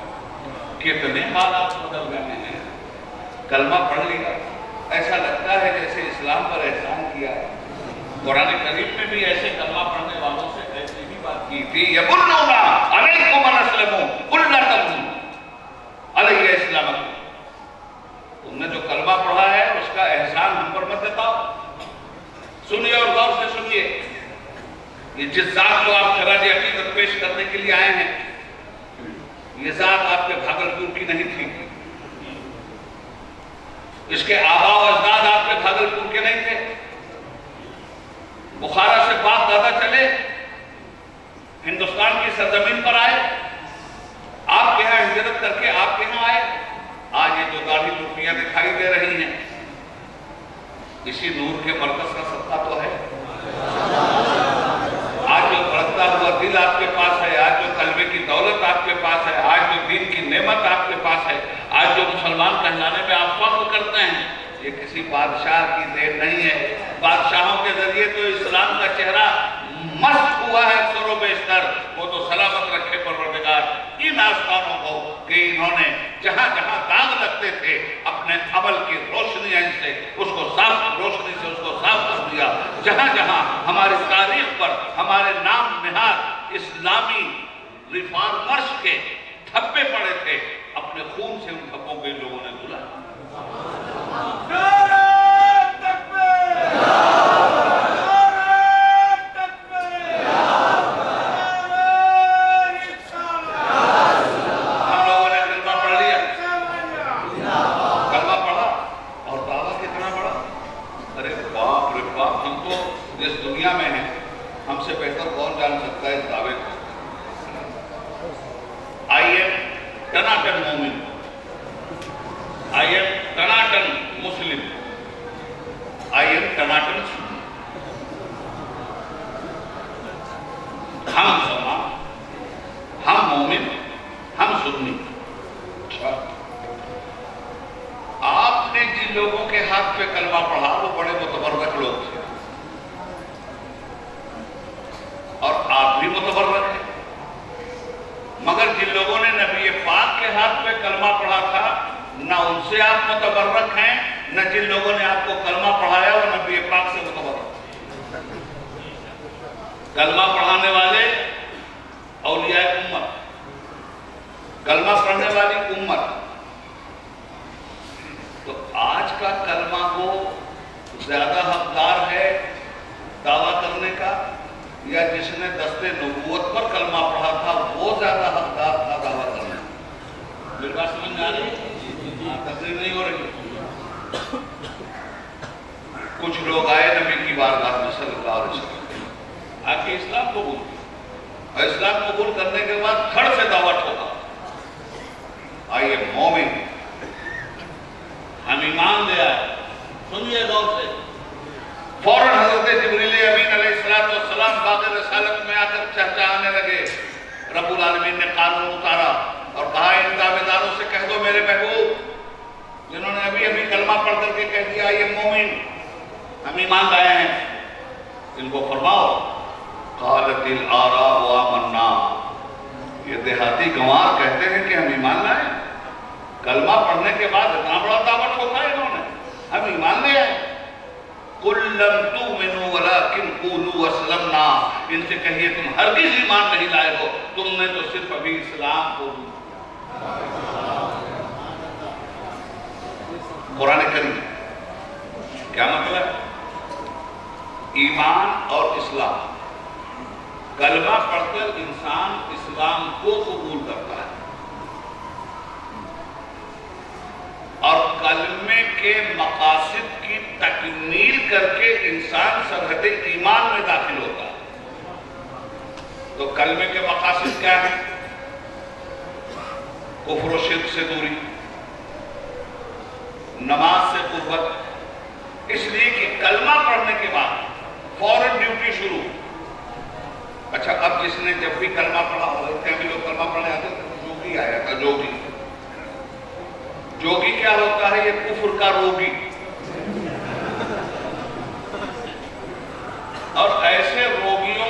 کتنے حالات بدل گئے ہیں. کلمہ پڑھ لیا ایسا لگتا ہے جیسے اسلام پر احسان کیا ہے. قرآن کریم میں بھی ایسے کلمہ پڑھنے والوں سے ایسی ہی بات کی تھی. یَبُلُّونَ عَلَيْكُمْ أَنْ أَسْلَمُوا قُلْ لَا تَبْلُوا عَلَيَّ إِسْلَامَكُمْ. تم نے جو کلمہ پڑھا ہے اس کا احسان ہم پر مت بتاؤ. سنیے اور غور سے سنیے. یہ جس ذات کو آپ خراج عقیدت پیش کرنے کے لیے آئے ہیں, یہ ذات آپ کے بھاگلپور کی نہیں تھی. اس کے آباء و اجداد آپ کے بھاگلپور کے نہیں تھے. بخارا سے باپ دادا چلے, ہندوستان کی سرزمین پر آئے, آپ کے یہاں ہجرت کر کے آپ کے یہاں آئے. آج یہ جو داڑھی ٹوپیاں دکھائی دے رہی ہیں, اسی نور کے مرکز کا صدقہ تو ہے. آج جو بڑھتا ہوا دل آپ کے پاس ہے, آج جو کلمے کی دولت آپ کے پاس ہے, آج جو دین کی نعمت آپ کے پاس ہے, آج جو مسلمان کہلانے میں آپ فخر کرتے ہیں, یہ کسی بادشاہ کی دین نہیں ہے. بادشاہوں کے ذریعے تو اسلام کا چہرہ مست ہوا ہے سر و بیشتر, وہ تو سلامت رکھے پروردگار ان آستانوں کو کہ انہوں نے جہاں جہاں داغ لگتے تھے اپنے عمل کی روشنی سے اس کو صاف روشنی سے اس کو صاف کر دیا. جہاں جہاں ہماری تاریخ پر ہمارے نام نہاد اسلامی ریفارمرز کے تھپے پڑے تھے, اپنے خون سے ان تھپوں کو ان لوگوں نے دھلا. ان سے کہیے تم ہرگز ایمان نہیں لائے ہو, تم نے تو صرف ابھی اسلام کو. قرآن کریم کیا مطلب؟ ایمان اور اسلام. کلمہ پڑھ کر انسان اسلام کو قبول کرتا ہے اور کلمے کے مقاصد کی تکمیل کر کے انسان سرحد ایمان میں داخل ہوتا ہے. تو کلمے کے مقاصد کیا ہیں؟ کفر و شرک سے دوری, نماز سے قربت. اس لیے کہ کلمہ پڑھنے کے بعد فوراً ڈیوٹی شروع. اچھا, اب جس نے جب بھی کلمہ پڑھا ہو, اتنے بھی لوگ کلمہ پڑھنے آتے تھے, جوگی آیا تھا. جوگی جوگی کیا ہوتا ہے؟ یہ کفر کا روگی. اور ایسے روگیوں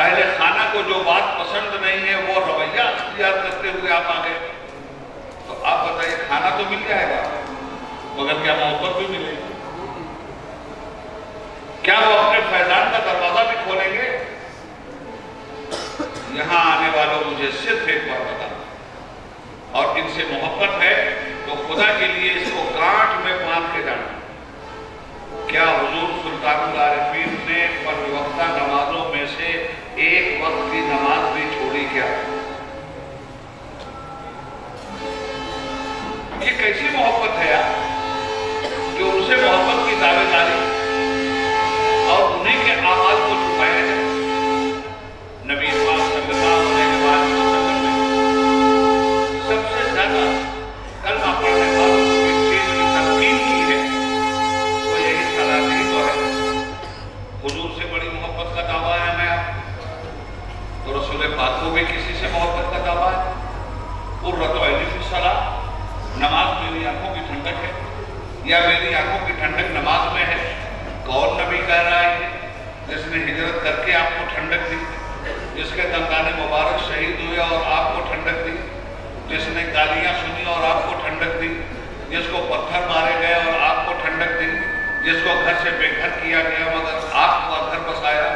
اہل خانہ کو جو بات پسند نہیں ہے وہ رویہ اختیار کرتے ہوئے آپ آ گئے، تو آپ بتائیے کھانا تو مل جائے گا مگر کیا محبت بھی ملے گی؟ کیا وہ اپنے فیضان کا دروازہ بھی کھولیں گے؟ یہاں آنے والوں مجھے صرف ایک بات بتانا، اور ان سے محبت ہے تو خدا کے لیے اس کو گانٹھ میں باندھ کے جانا، کیا حضور سلطان العارفین نے پنج وقتہ نمازوں میں سے ایک وقت کی نماز بھی چھوڑی کیا؟ یہ کیسی محبت ہے یار کہ ان سے محبت کی دعوے داری اور انہیں کے اعمال کو چھپایا جائے؟ نبی پاک صلی اللہ علیہ وسلم نے سب سے زیادہ کلمہ پڑھنے والوں کو اس چیز کی تلقین کی ہے، وہ یہی صلاۃ ہی تو ہے۔ حضور سے بڑی محبت کا دعویٰ ہے میں آپ، تو رسول پاک کو بھی کسی سے محبت کا دعویٰ ہے۔ قرۃ عینی فی الصلاۃ، نماز میری آنکھوں کی ٹھنڈک ہے، یا میری آنکھوں کی ٹھنڈک نماز میں ہے؟ کون نبی کہہ رہا ہے جس نے ہجرت کر کے آپ کو ٹھنڈک دی، جس کے دندان مبارک شہید ہوئے اور آپ کو ٹھنڈک دی، جس نے گالیاں سنی اور آپ کو ٹھنڈک دی، جس کو پتھر مارے گئے اور آپ کو ٹھنڈک دی، جس کو گھر سے بے گھر کیا گیا مگر آپ کو گھر بسایا،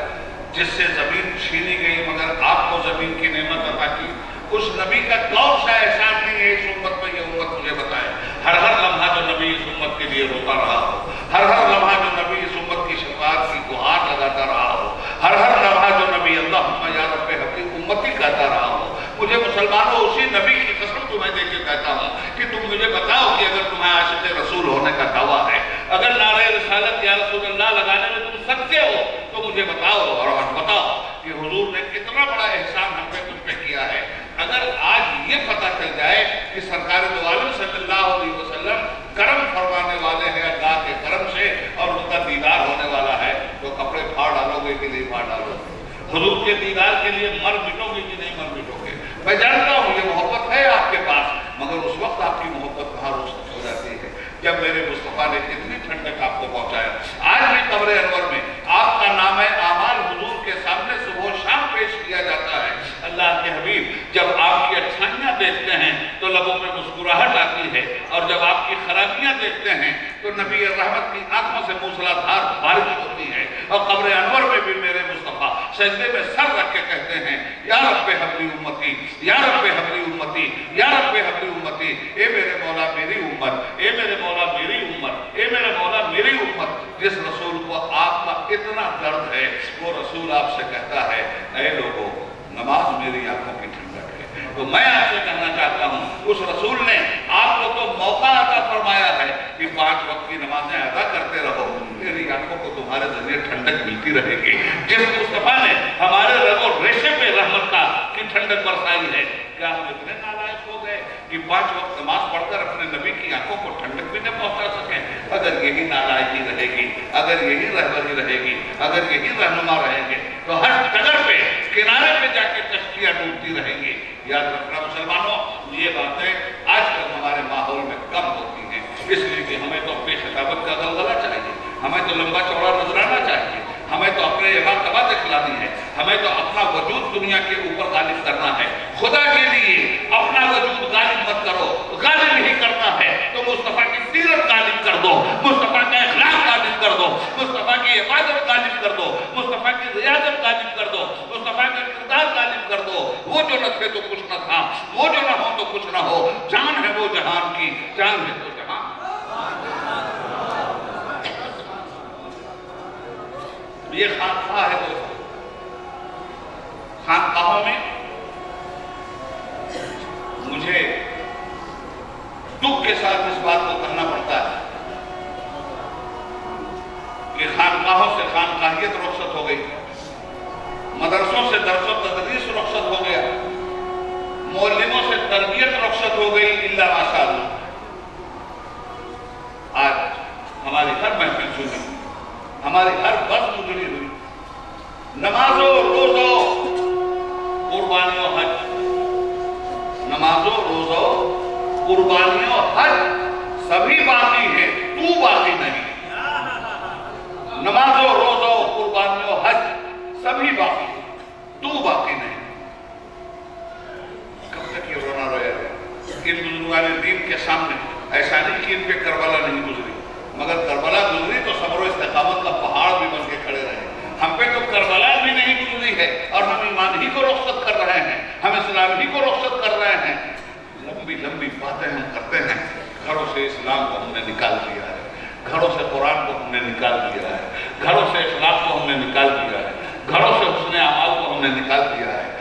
جس سے زمین چھینی گئی مگر آپ کو زمین کی نعمت عطا کی، اس نبی کا کون سا احسان نہیں ہے اس امت میں؟ یہ امت مجھے بتائے۔ ہر لمحہ جو نبی اس امت کے لیے روتا رہا ہو، ہر لمحہ جو نبی اس امت کی شفاعت کی گہار لگاتا رہا ہو، ہر لمحہ جو نبی اللہم یا رب حبلی امتی کہتا رہا ہو، مجھے مسلمانوں اسی نبی کی قسم تمہیں دے کے کہتا ہوں کہ تم مجھے بتاؤ کہ اگر تمہیں عاشق رسول ہونے کا دعویٰ ہے، اگر نعرہ رسالت یا رسول اللہ لگانے میں تم سچے ہو تو مجھے بتاؤ اور بتاؤ کہ حضور نے کتنا بڑا احسان ہم پہ تم پہ کیا ہے۔ اگر آج یہ پتہ چل جائے کہ سرکار دو عالم صلی اللہ علیہ وسلم کرم فرمانے والے ہیں اللہ کے کرم سے اور ان کا دیدار ہونے والا ہے، تو کپڑے پھاڑ ڈالو گے کہ نہیں پھاڑ ڈالو گے؟ حضور کے دیدار کے لیے مر مٹو گے کہ نہیں مر مٹو گے؟ میں جانتا ہوں یہ محبت ہے آپ کے پاس، مگر اس وقت آپ کی محبت کہاں رخصت ہو جاتی ہے جب میرے مصطفیٰ نے اتنی ٹھنڈک آپ کو پہنچایا۔ آج بھی قبر انور میں آپ کا نام اعمال حضور کے سامنے صبح و شام پیش کیا جاتا ہے۔ اللہ کے حبیب جب آپ کی اچھائیاں دیکھتے ہیں تو لبوں پہ مسکراہٹ آتی ہے، اور جب آپ کی خرابیاں دیکھتے ہیں تو نبی رحمت کی آنکھوں سے موسلادھار بارش ہوتی ہے۔ اور قبر انور میں بھی میرے مصطفیٰ سجدے میں سر رکھ کے کہتے ہیں یا رب حبلی امتی، یا رب حبلی امتی، یا رب حبلی امتی، اے میرے مولا میری امت، اے میرے مولا میری امت، اے میرے مولا میری امت۔ جس رسول کو آپ کا اتنا درد ہے وہ رسول آپ سے کہتا ہے اے لوگوں نماز میری آنکھوں کی ٹھنڈک ہے۔ تو میں آپ سے کہنا چاہتا ہوں اس رسول نے آپ کو تو موقع عطا فرمایا ہے کہ 5 وقت کی نمازیں ادا کرتے رہو، میری آنکھوں کو تمہارے ذریعے ٹھنڈک ملتی رہے گی۔ جس مصطفیٰ نے ہمارے رگ و ریشے پہ رحمت کی ٹھنڈک برسائی ہے، کیا ہم اتنے نالائق ہو گئے کہ 5 وقت نماز پڑھ کر اپنے نبی کی آنکھوں کو ٹھنڈک بھی نہ پہنچا سکیں؟ اگر یہی نالائقی رہے گی، اگر یہی رہبری رہے گی، اگر یہی رہنما رہیں گے تو ہر ڈگر پہ کنارے پہ جا کے کشتیاں ڈوبتی رہیں گی۔ یاد رکھنا مسلمانوں، یہ باتیں آج کل ہمارے ماحول میں کم ہوتی ہیں، اس لیے کہ ہمیں تو اپنی خطابت کا غلغلہ چاہیے، ہمیں تو لمبا چوڑا نظرانہ چاہیے، ہمیں تو اپنے عبا دکھلانی ہے، ہمیں تو اپنا وجود دنیا کے اوپر غالب کرنا ہے۔ خدا کے لیے اپنا وجود غالب مت کرو، غالب نہیں کرنا ہے تو مصطفیٰ کی سیرت غالب کر دو، مصطفیٰ کا اخلاق غالب کر دو، مصطفیٰ کی عبادت غالب کر دو، مصطفیٰ کی ریاضت غالب کر دو، مصطفیٰ کا کردار غالب کر دو۔ وہ جو نہ تھے تو کچھ نہ تھا، وہ جو نہ ہو تو کچھ نہ ہو، جان ہے وہ جہان کی، جان ہے تو جہان۔ یہ خانقاہ ہے دوستو، خانقاہوں میں مجھے دکھ کے ساتھ اس بات کو کرنا پڑتا ہے کہ خانقاہوں سے خانقاہیت رخصت ہو گئی، مدرسوں سے درس و تدریس رخصت ہو گیا، معلموں سے تربیت رخصت ہو گئی، الا ماشاءاللہ آج ہماری ہر محفل سنی، ہماری ہر بس گزری ہوئی، نمازوں روزوں قربانیوں حج، نمازوں روزوں قربانیوں حج سبھی باقی ہیں، تو باقی نہیں۔ نمازوں روزوں قربانیوں حج سبھی باقی ہیں، باقی نہیں. کب تک یہ رونا رویا ہے؟ ان بزرگان دین کے سامنے ایسا نہیں کہ ان پہ کربلا نہیں گزری، مگر کربلا گزری تو صبر و استقامت کا پہاڑ بھی بن کے کھڑے رہے. ہم پہ تو کربلا بھی نہیں گزری ہے اور ہم ایمان ہی کو رخصت کر رہے ہیں، ہم اسلام ہی کو رخصت کر رہے ہیں. لمبی لمبی باتیں ہم کرتے ہیں. گھروں سے اسلام کو ہم نے نکال دیا ہے، گھروں سے قرآن کو ہم نے نکال دیا ہے، گھروں سے اخلاق کو ہم نے نکال دیا ہے، گھروں سے حسن اعمال کو ہم نے نکال دیا ہے.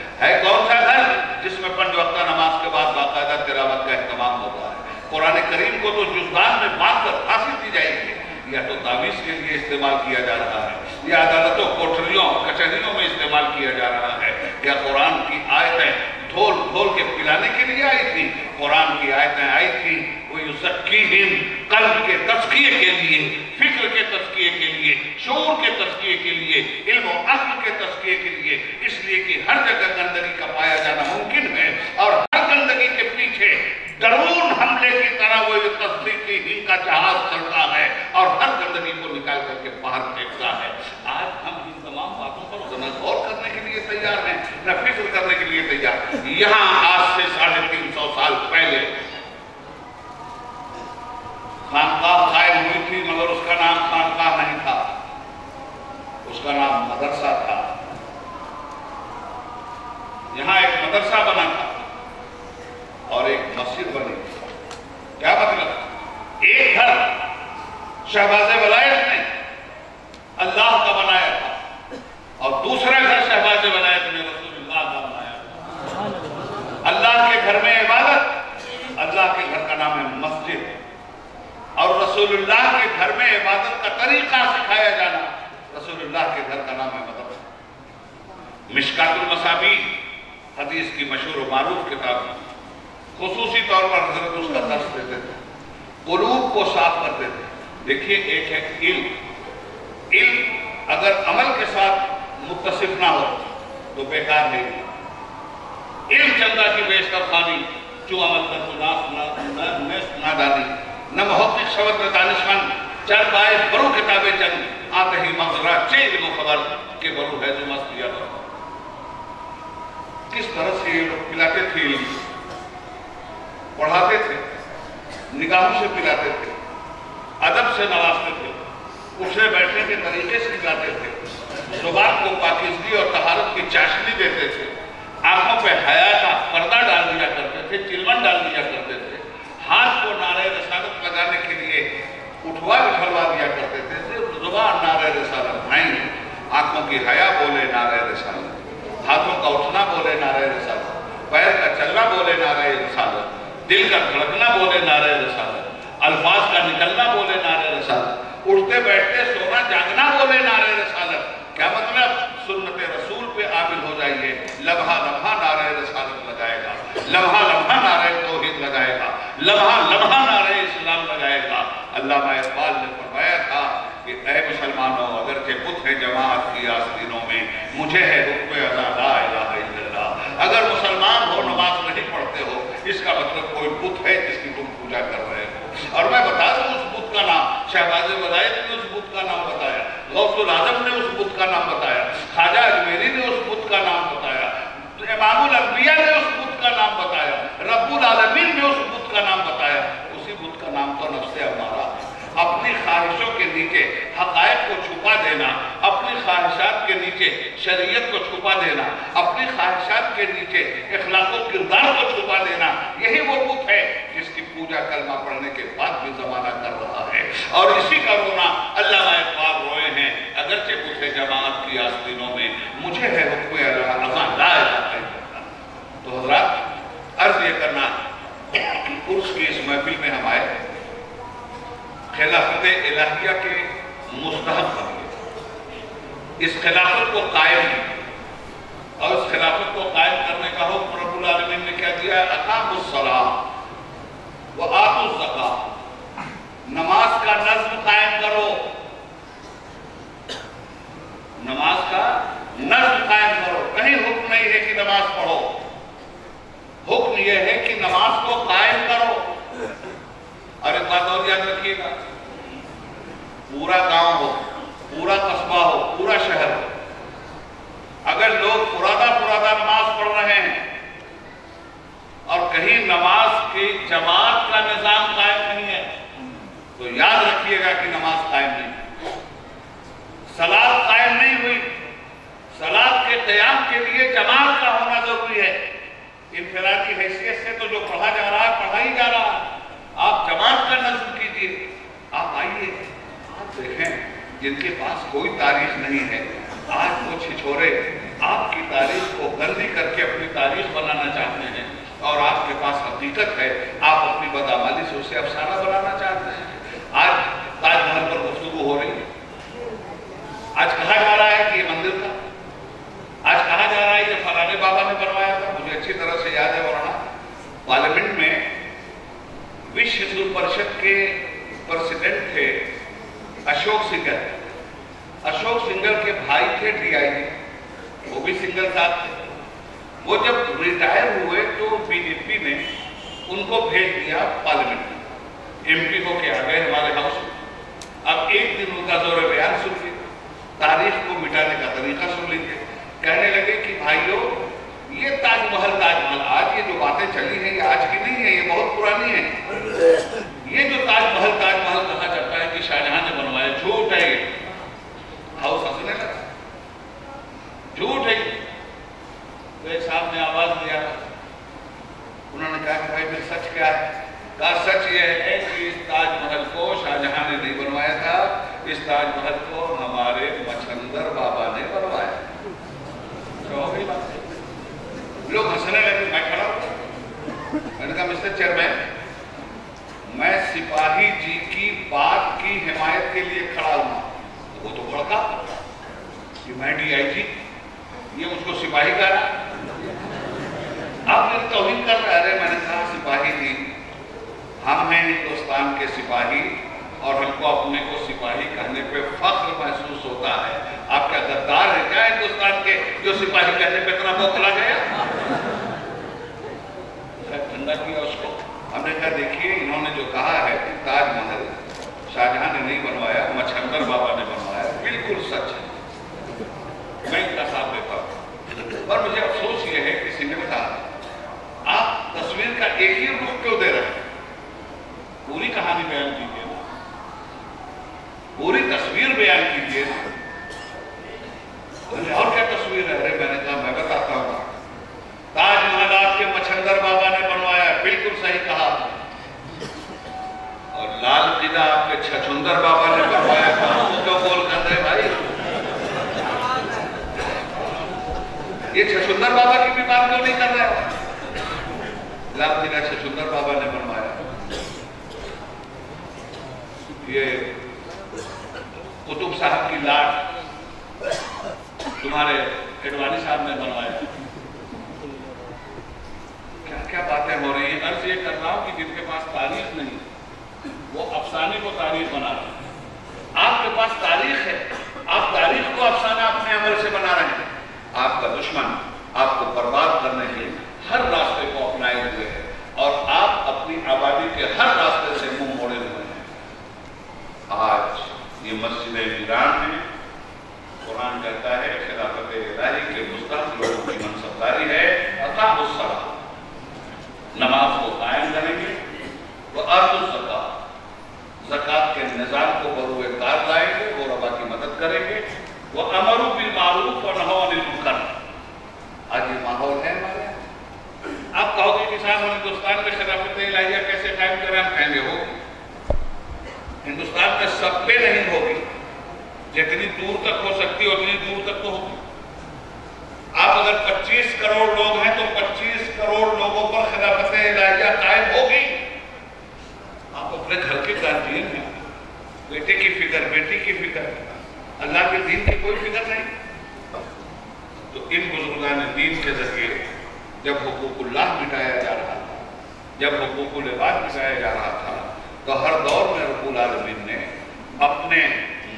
کون سا گھر جس میں 5 وقتہ نماز کے بعد باقاعدہ تلاوت کا اہتمام ہوتا ہے؟ قرآن کریم کو تو جزدان میں باندھ کر پھانسی دی جائے گی، یا تو تعویذ کے لیے استعمال کیا جا رہا ہے، یا عدالتوں کوٹھریوں کچہریوں میں استعمال کیا جا رہا ہے، یا قرآن کی آیتیں دھول دھول کے پلانے کے لیے آئی تھی. قرآن کی آیتیں آئی تھی وَيُزَكِّيهِمْ قلب کے تزکیے کے لیے، فکر کے تزکیے کے لیے، شعور کے تزکیے کے لیے، علم و عقل کے تزکیے کے لیے، اس لیے کہ ہر جگہ گندگی کا پایا جانا ممکن ہے اور ہر گندگی کے پیچھے ڈرون حملے کی طرح وہ تصدیقی ہند کا جہاز چلتا ہے اور ہر گندگی کو نکال کر کے باہر پھینکتا ہے. آج ہم ان تمام باتوں پر نہ غور کرنے کے لیے تیار ہیں، نہ فکر کرنے کے لیے تیار. یہاں آج سے 350 سال پہلے خانقاہ قائم ہوئی تھی، مگر اس کا نام خانقاہ نہیں تھا، اس کا نام مدرسہ تھا. یہاں ایک مدرسہ بنا تھا اور ایک مسجد بنی. کیا مطلب؟ ایک گھر شہباز ولایت نے اللہ کا بنایا تھا اور دوسرا گھر شہباز ولایت نے رسول اللہ کا بنایا تھا. اللہ کے گھر میں عبادت، اللہ کے گھر کا نام ہے مسجد، اور رسول اللہ کے گھر میں عبادت کا طریقہ سکھایا جانا، رسول اللہ کے گھر کا نام ہے مدرسہ. مشکات المصابیح حدیث کی مشہور و معروف کتاب، خصوصی طور پر حضرت اس کا درس دیتے تھے، قلوب کو صاف کرتے تھے. دیکھیے ایک ہے علم، علم اگر عمل کے ساتھ متصف نہ ہو تو بیکار ہے. علم چندہ کی بیشتر خانی جو عمل کر تو نہ دانی نہ محقق شود دانشمند چر پائے برو کتابیں چند آتے ہی مغزرہ چے علم و خبر کے برو ہے جو مست دیا تھا. کس طرح سے یہ لوگ پلاتے تھے، علم پڑھاتے تھے، نگاہوں سے پلاتے تھے، ادب سے نوازتے تھے، اٹھنے بیٹھنے کے طریقے سے کھلاتے تھے، زبان کو پاکیزگی اور طہارت کی چاشنی دیتے تھے، آنکھوں پہ حیا کا پردہ ڈال دیا کرتے تھے، چلمن ڈال دیا کرتے تھے، ہاتھ کو نعرہ رسالت لگانے کے لیے اٹھوا بٹھلوا دیا کرتے تھے. زبان نعرہ رسالت نہیں، آنکھوں کی حیا بولے نعرہ رسالت، ہاتھوں کا اٹھنا بولے نعرہ رسالت، پیر کا چلنا بولے نعرہ رسالت، دل کا دھڑکنا بولے نعرہ رسالت، الفاظ کا نکلنا بولے نعرہ رسالت، اٹھتے بیٹھتے سونا جاگنا بولے نعرہ رسالت. کیا مطلب؟ سنت رسول پہ عامل ہو جائیے، لمحہ لمحہ نعرہ رسالت لگائے گا، لمحہ لمحہ نعرہ توحید لگائے گا، لمحہ لمحہ نعرہ اسلام لگائے گا. علامہ اقبال نے فرمایا تھا کہ اے مسلمانوں، اگرچہ بت ہے جماعت کی آستینوں میں، مجھے ہے حکم ادا لا الہ الا اللہ. اگر مسلمان ہو نماز نہیں پڑھتے ہو، اس کا مطلب کوئی بت ہے جس کی تم پوجا کر رہے ہو. اور میں بتا دوں اس بت کا نام، شہباز ولایت نے اس بت کا نام بتایا، غوث العظم نے اس بت کا نام بتایا، خواجہ اجمیری نے اس بت کا نام بتایا، امام الانبیاء نے اس بت کا نام بتایا، رب العالمین نے اس بت کا نام بتایا. اسی بت کا نام تو نفس امارہ ہے. اپنی خواہشوں کے نیچے حقائق کو چھپا دینا، اپنی خواہشات کے نیچے شریعت کو چھپا دینا، اپنی خواہشات کے نیچے اخلاق و کردار کو چھپا دینا، یہی وہ بت ہے جس کی پوجا کلمہ پڑھنے کے بعد بھی زمانہ کر رہا ہے. اور اسی کا رونا علامہ اقبال روئے ہیں، اگرچہ بت ہے جماعت کی آستینوں میں، مجھے ہے حکم اللہ لا الہ الا اللہ. تو حضرات عرض یہ کرنا عرس کی اس محفل میں ہم آئے، خلافت الہیہ کے مستحق بنیے، اس خلافت کو قائم کیا، اور اس خلافت کو قائم کرنے کا حکم رب العالمین نے کیا دیا ہے؟ اقاموا الصلاۃ وآتوا الزکاۃ. نماز کا نظم قائم کرو، نماز کا نظم قائم کرو. کہیں حکم نہیں ہے کہ نماز پڑھو، حکم یہ ہے کہ نماز کو قائم کرو. اور ایک بات اور یاد رکھیے گا، پورا گاؤں ہو، پورا قصبہ ہو، پورا شہر ہو، اگر لوگ پرانا نماز پڑھ رہے ہیں اور کہیں نماز کی جماعت کا نظام قائم نہیں ہے تو یاد رکھیے گا کہ نماز قائم نہیں، صلاۃ قائم نہیں ہوئی۔ صلاۃ کے قیام کے لیے جماعت کا ہونا ضروری ہے۔ انفرادی حیثیت سے تو جو پڑھا جا رہا ہے پڑھا ہی جا رہا ہے، آپ جماعت کا نظم کیجیے۔ آپ آئیے، آپ دیکھیں جن کے پاس کوئی تاریخ نہیں ہے، آج وہ چھچورے آپ کی تاریخ کو گندی کر کے اپنی تاریخ بنانا چاہتے ہیں، اور آپ کے پاس حقیقت ہے، آپ اپنی بدعمالی سے اسے افسانہ بنانا چاہتے ہیں۔ آج تاج محل پر گفتگو ہو رہی ہے، آج کہا جا رہا ہے کہ یہ مندر تھا، آج کہا جا رہا ہے کہ فلانے بابا نے بنوایا تھا۔ مجھے اچھی طرح سے یاد ہے مولانا پارلیمنٹ میں وشو ہندو پریشد کے پریزیڈنٹ تھے اشوک سنگل۔ اشوک سنگل کے بھائی تھے ڈی آئی جی، وہ بھی سنگل صاحب تھے۔ وہ جب ریٹائر ہوئے تو بی جے پی نے ان کو بھیج دیا پارلیمنٹ میں، ایم پی ہو کے آ گئے ہمارے ہاؤس میں۔ اب ایک دن ان کا دور بیان سن لیجیے، تاریخ کو مٹانے کا طریقہ سن لیجیے۔ کہنے لگے کہ بھائیو یہ تاج محل آج یہ جو باتیں چلی ہیں یہ آج کی نہیں ہے، یہ بہت پرانی ہے۔ یہ جو تاج محل کہا جاتا ہے کہ شاہجہاں نے بنوایا، جھوٹ ہے یہ۔ ہاؤس ہنسنے لگا، جھوٹ ہے۔ تو ایک صاحب نے آواز دیا، انہوں نے کہا کہ بھائی پھر سچ کیا ہے؟ کہا سچ یہ ہے کہ اس تاج محل کو شاہجہاں نے نہیں بنوایا تھا، اس تاج محل کو ہمارے مچھندر بابا نے بنوایا۔ لوگ ہنسنے لگے، میں کھڑا ہوں، میں نے کہا مسٹر چیئرمین، میں سپاہی جی کی بات کی حمایت کے لیے کھڑا ہوں۔ وہ تو بڑکا کہ میں ڈی آئی جی، یہ مجھ کو سپاہی کہہ رہا، آپ میری توہین کر رہے ہیں۔ میں نے کہا سپاہی جی، ہم ہیں ہندوستان کے سپاہی اور ہم کو اپنے کو سپاہی کہنے پہ فخر محسوس ہوتا ہے۔ آپ کیا غدار ہے کیا ہندوستان کے جو سپاہی کہنے پہ اتنا بوکھلا گیا؟ ٹھنڈا کیا اس کو۔ ہم نے کہا دیکھیے انہوں نے جو کہا ہے کہ تاج محل شاہجہاں نے نہیں بنوایا، مچھندر بابا نے بنوایا، بالکل سچ ہے، میں ان کا ساتھ دیتا ہوں۔ اور مجھے افسوس یہ ہے کسی نے کہا آپ تصویر کا ایک ہی رخ کیوں دے رہے ہیں؟ پوری کہانی بیان کیجیے نا، پوری تصویر بیان کیجیے نا۔ اور کیا تصویر ہے؟ میں نے کہا میں بتاتا ہوں، تاج محل آپ کے مچھندر بابا نے بنوایا، بالکل صحیح کہا، اور لال قلعہ آپ کے چھچھندر بابا نے بنوایا تھا، وہ کیوں بول کر رہے بھائی؟ یہ چھچھندر بابا کی بھی بات کیوں نہیں کر رہے؟ لال قلعہ چھچھندر بابا نے بنوایا، یہ قطب صاحب کی لاٹ تمہارے اڈوانی صاحب نے بنوایا۔ کیا کیا باتیں ہو رہی ہیں؟ عرض یہ کر رہا ہوں کہ جن کے پاس تاریخ نہیں وہ افسانے کو تاریخ بنا رہے ہیں۔ آپ کے پاس تاریخ ہے، آپ تاریخ کو افسانہ اپنے عمل سے بنا رہے ہیں۔ آپ کا دشمن آپ کو برباد کرنے کے ہر راستے کو اپنائے ہوئے ہے اور آپ اپنی آبادی کے ہر راستے سے منہ موڑے ہوئے ہیں۔ آج یہ مسجد ویران ہے، قرآن کہتا ہے خلافت الہی کے مستحق لوگوں کی منصبداری ہے اقاموا الصلاۃ، نماز کو قائم کریں گے، وآتوا الزکاۃ، زکوٰۃ کے نظام کو بروئے کار لائیں گے، غربا کی مدد کریں گے، وَأَمَرُوا بِالْمَعْرُوفِ وَنَهَوْا عَنِ الْمُنکَرِ۔ آج یہ ماحول ہے ہمارے یہاں۔ آپ کہو گے کہ صاحب ہم ہندوستان میں خلافت الہیہ کیسے قائم کریں؟ ہم کہیں گے ہوگی، ہندوستان میں سب پہ نہیں ہوگی، جتنی دور تک ہو سکتی اتنی دور تک تو ہوگی۔ آپ اگر 25 کروڑ لوگ ہیں تو 25 کروڑ لوگوں پر خلافت الہیہ قائم ہوگی۔ آپ اپنے گھر کے گارجین ہیں، بیٹے کی فکر، بیٹی کی فکر، اللہ کے دین کی کوئی فکر نہیں۔ تو ان بزرگان دین کے ذریعے جب حقوق اللہ مٹایا جا رہا تھا، جب حقوق العباد مٹایا جا رہا تھا، تو ہر دور میں رب العالمین نے اپنے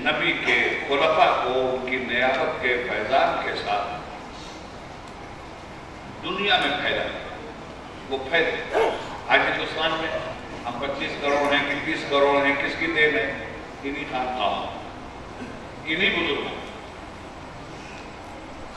نبی کے خلفاء کو ان کی نیابت کے فیضان کے ساتھ دنیا میں پھیلا، وہ پھیلے۔ آج ہندوستان میں ہم 25 کروڑ ہیں کہ 30 کروڑ ہیں، کس کی دین ہے؟ انہی خانقاہوں، انہی بزرگوں۔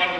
5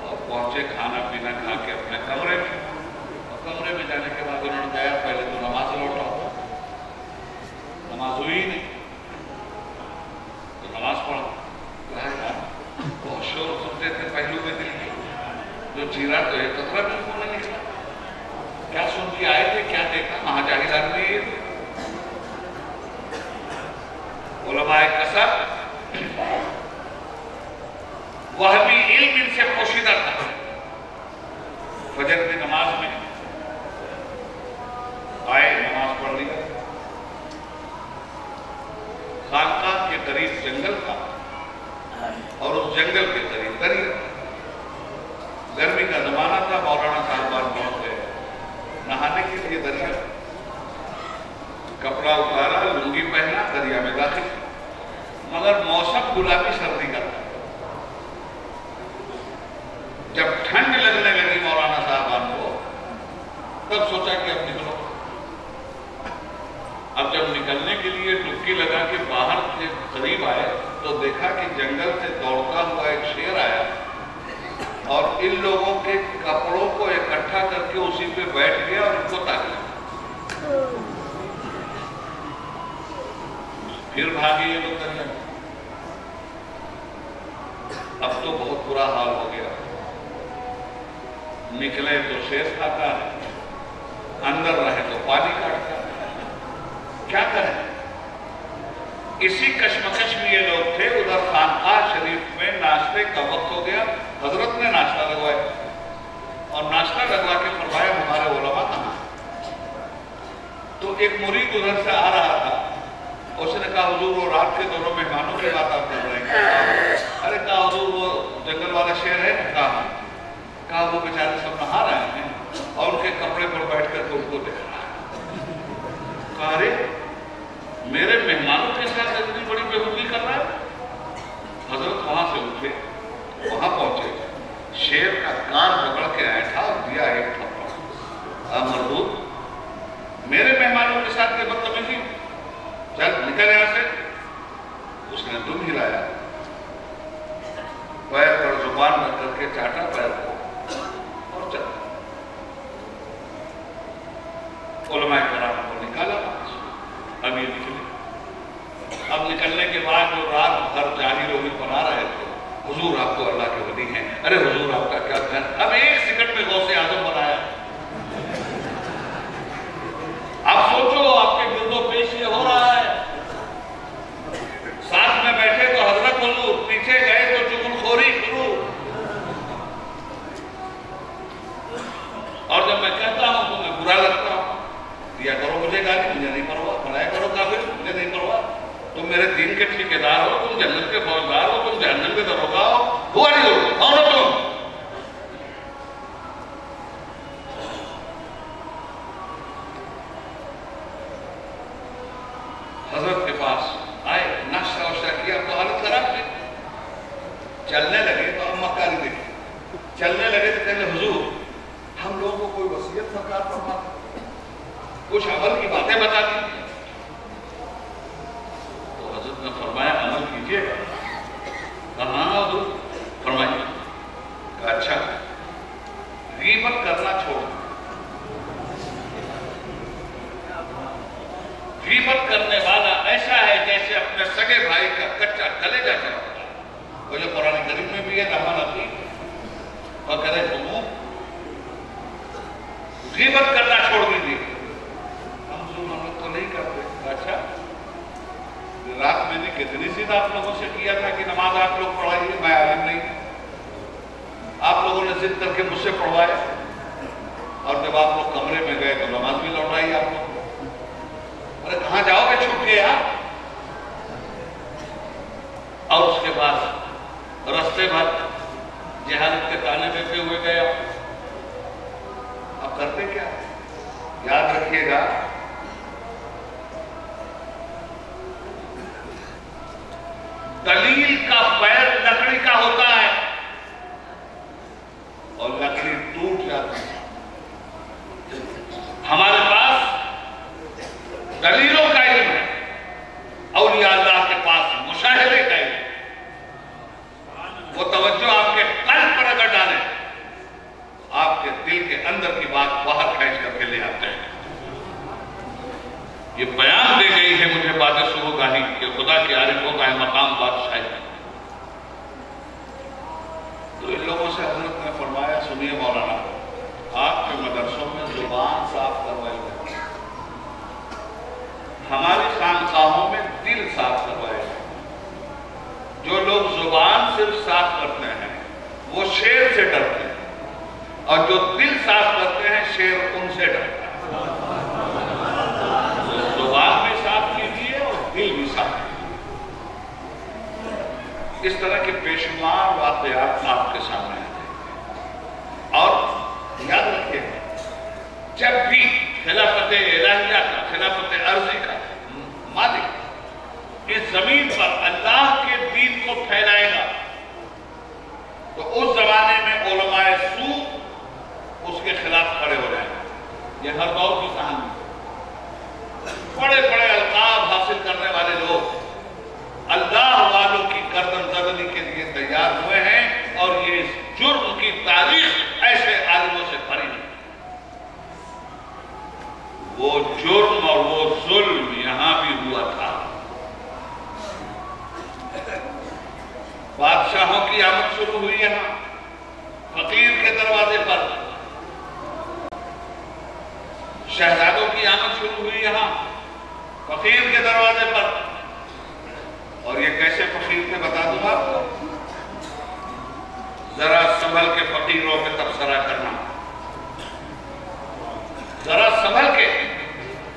اور پہنچے کھانا پینا کھا کے اپنے کمرے میں، اور کمرے میں جانے کے بعد انہوں نے کہا پہلے تو نماز لوٹاؤ، نماز ہوئی نہیں تو نماز پڑھو۔ کہا یار بہت شور سنتے تھے پہلو میں دل کی، جو چیرا تو ایک قطرہ بھی منہ نہیں نکلا، کیا سن کے آئے تھے، کیا دیکھا؟ وہاں جاہل آدمی یہ تھے۔ علماء کثر وہ بھی علم ان سے پوشیدہ تھا۔ فجر کی نماز میں آئے، نماز پڑھ لیا، خانقاہ کے قریب جنگل تھا اور اس جنگل کے قریب دریا، گرمی کا زمانہ تھا، مولانا صاحبان پہنچ گئے نہانے کے لیے دریا، کپڑا اتارا، لنگی پہنا، دریا میں داخل، مگر موسم گلابی سردی کا تھا۔ جب ٹھنڈ لگنے لگی مولانا صاحبان کو، تب سوچا کہ اب نکلو۔ اب جب نکلنے کے لیے ڈبکی لگا کے باہر سے قریب آئے تو دیکھا کہ جنگل سے دوڑتا ہوا ایک شیر آیا اور ان لوگوں کے کپڑوں کو اکٹھا کر کے اسی پہ بیٹھ گیا اور ان کو تاکیا، پھر بھاگے یہ لوگ دریا میں۔ اب تو بہت برا حال ہو گیا، نکلے تو شیر کھاتا ہے، اندر رہے تو پانی کاٹتا ہے، کیا کریں؟ اسی کشمکش میں یہ لوگ تھے۔ ادھر خانقاہ شریف میں ناشتے کا وقت ہو گیا، حضرت نے ناشتہ لگوایا اور ناشتہ لگوا کے فرمایا ہمارے علماء کہاں؟ تو ایک مرید ادھر سے آ رہا تھا، اس نے کہا حضور وہ رات کے دونوں مہمانوں کی بات آپ کر رہے ہیں؟ ارے کہا حضور وہ جنگل والا شیر ہے نا، کہا وہ بیچارے سب نہا رہے ہیں اور ان کے کپڑے پر بیٹھ کر ان کو دیکھ رہا ہے۔ کہا ارے میرے مہمانوں کے ساتھ اتنی بڑی بےحودگی کر رہا ہے؟ حضرت وہاں سے اٹھے، وہاں پہنچے، شیر کا کان پکڑ کے ایٹھا اور دیا ایک تھپڑ، مردود میرے مہمانوں کے ساتھ یہ بدتمیزی، چل نکل یہاں سے۔ اس نے دم ہلایا، پیر پر زبان رکھ کر کے چاٹا پیر کو اور چل۔ علماء کرام کو نکالا، اب یہ نکلے۔ اب نکلنے کے بعد جو رات بھر جاہل لوگ بنا رہے تھے، حضور آپ تو اللہ کے ولی ہیں، ارے حضور آپ کا کیا کہنا، اب ایک سیکنڈ میں غوث اعظم بنایا۔ اب سوچو آپ کے گرد و پیش یہ ہو رہا ہے، ساتھ میں بیٹھے تو حضرت حضور، پیچھے گئے تو چغل خوری شروع۔ اور جب میں کہتا ہوں تو میں برا لگتا ہوں، دیا کرو مجھے گالی، مجھے نہیں پرواہ، بنایا کرو کافر، مجھے نہیں پرواہ، تم میرے دین کے ٹھیکیدار ہو، تم جنت کے فوجدار ہو، تم جہنم کے دروگا ہو، ہوا نہیں ہو، کون ہو تم؟ حضرت کے پاس آئے، ناشتہ واشتہ کیا تو حالت خراب تھی، چلنے لگے تو ہم مکاری دیکھے، چلنے لگے تو کہنے حضور ہم لوگوں کو کوئی وصیت سرکار فرما، کچھ عمل کی باتیں بتا دی۔ تو حضرت نے فرمایا عمل کیجئے گا؟ کہا ہاں حضور، فرمائیے۔ کہا اچھا غیبت کرنا چھوڑ، غیبت کرنے والا ایسا ہے جیسے اپنے سگے بھائی کا کچا کلیجہ چڑھتا ہے، وہ جو قرآن کریم میں بھی ہے لمن اخیہ فقد ذموم، غیبت کرنا چھوڑ دیجیے۔ ہم لوگ تو نہیں کرتے۔ اچھا رات میں نے کتنی ضد آپ لوگوں سے کیا تھا کہ نماز آپ لوگ پڑھائیے، میں عالم نہیں، آپ لوگوں نے ضد کر کے مجھ سے پڑھوائے، اور جب آپ لوگ کمرے میں گئے تو نماز بھی لوٹائی آپ لوگ۔ ارے کہاں جاؤ گے چھوٹ کے یار؟ اور اس کے بعد رستے بھر جہالت کے تانے دیتے ہوئے گئے۔ اب کرتے کیا؟ یاد رکھیے گا، دلیل کا پیر لکڑی کا ہوتا ہے اور لکڑی ٹوٹ جاتی ہے۔ ہمارے پاس دلیلوں کا علم ہے، اولیاء اللہ کے پاس مشاہدے کا علم، وہ توجہ آپ کے قلب کہ خدا کے عارفوں کا مقام بادشاہی ہے۔ تو ان لوگوں سے حضرت نے فرمایا سنیے مولانا، آپ کے مدرسوں میں زبان صاف کروائی جائے، ہماری خانقاہوں میں دل صاف کروائے جائے۔ جو لوگ زبان صرف صاف کرتے ہیں وہ شیر سے ڈرتے ہیں، اور جو دل صاف کرتے ہیں شیر ان سے ڈرتا ہے۔ زبان بھی صاف کیجیے اور دل بھی صاف کیجیے۔ اس طرح کے بے شمار واقعات آپ کے سامنے ہیں، اور یاد رکھیے جب بھی خلافت الہیہ کا، خلافت عرضی کا مالک اس زمین پر اللہ کے دین کو پھیلائے گا تو اس زمانے میں علماء سوء اس کے خلاف کھڑے ہو جائیں گے۔ یہ ہر دور کی کہانی ہے۔ بڑے بڑے القاب حاصل کرنے والے لوگ اللہ والوں کی گردن زدنی کے لیے تیار ہوئے ہیں، اور یہ اس جرم کی تاریخ ایسے عالموں سے بھری ہے۔ وہ جرم اور وہ ظلم یہاں بھی ہوا تھا۔ بادشاہوں کی آمد شروع ہوئی یہاں، فقیر کے دروازے پر شہزادوں کی آمد شروع ہوئی یہاں، فقیر کے دروازے پر۔ اور یہ کیسے فقیر تھے بتا دوں آپ کو، ذرا سنبھل کے فقیروں پہ تبصرہ کرنا، ذرا سنبھل کے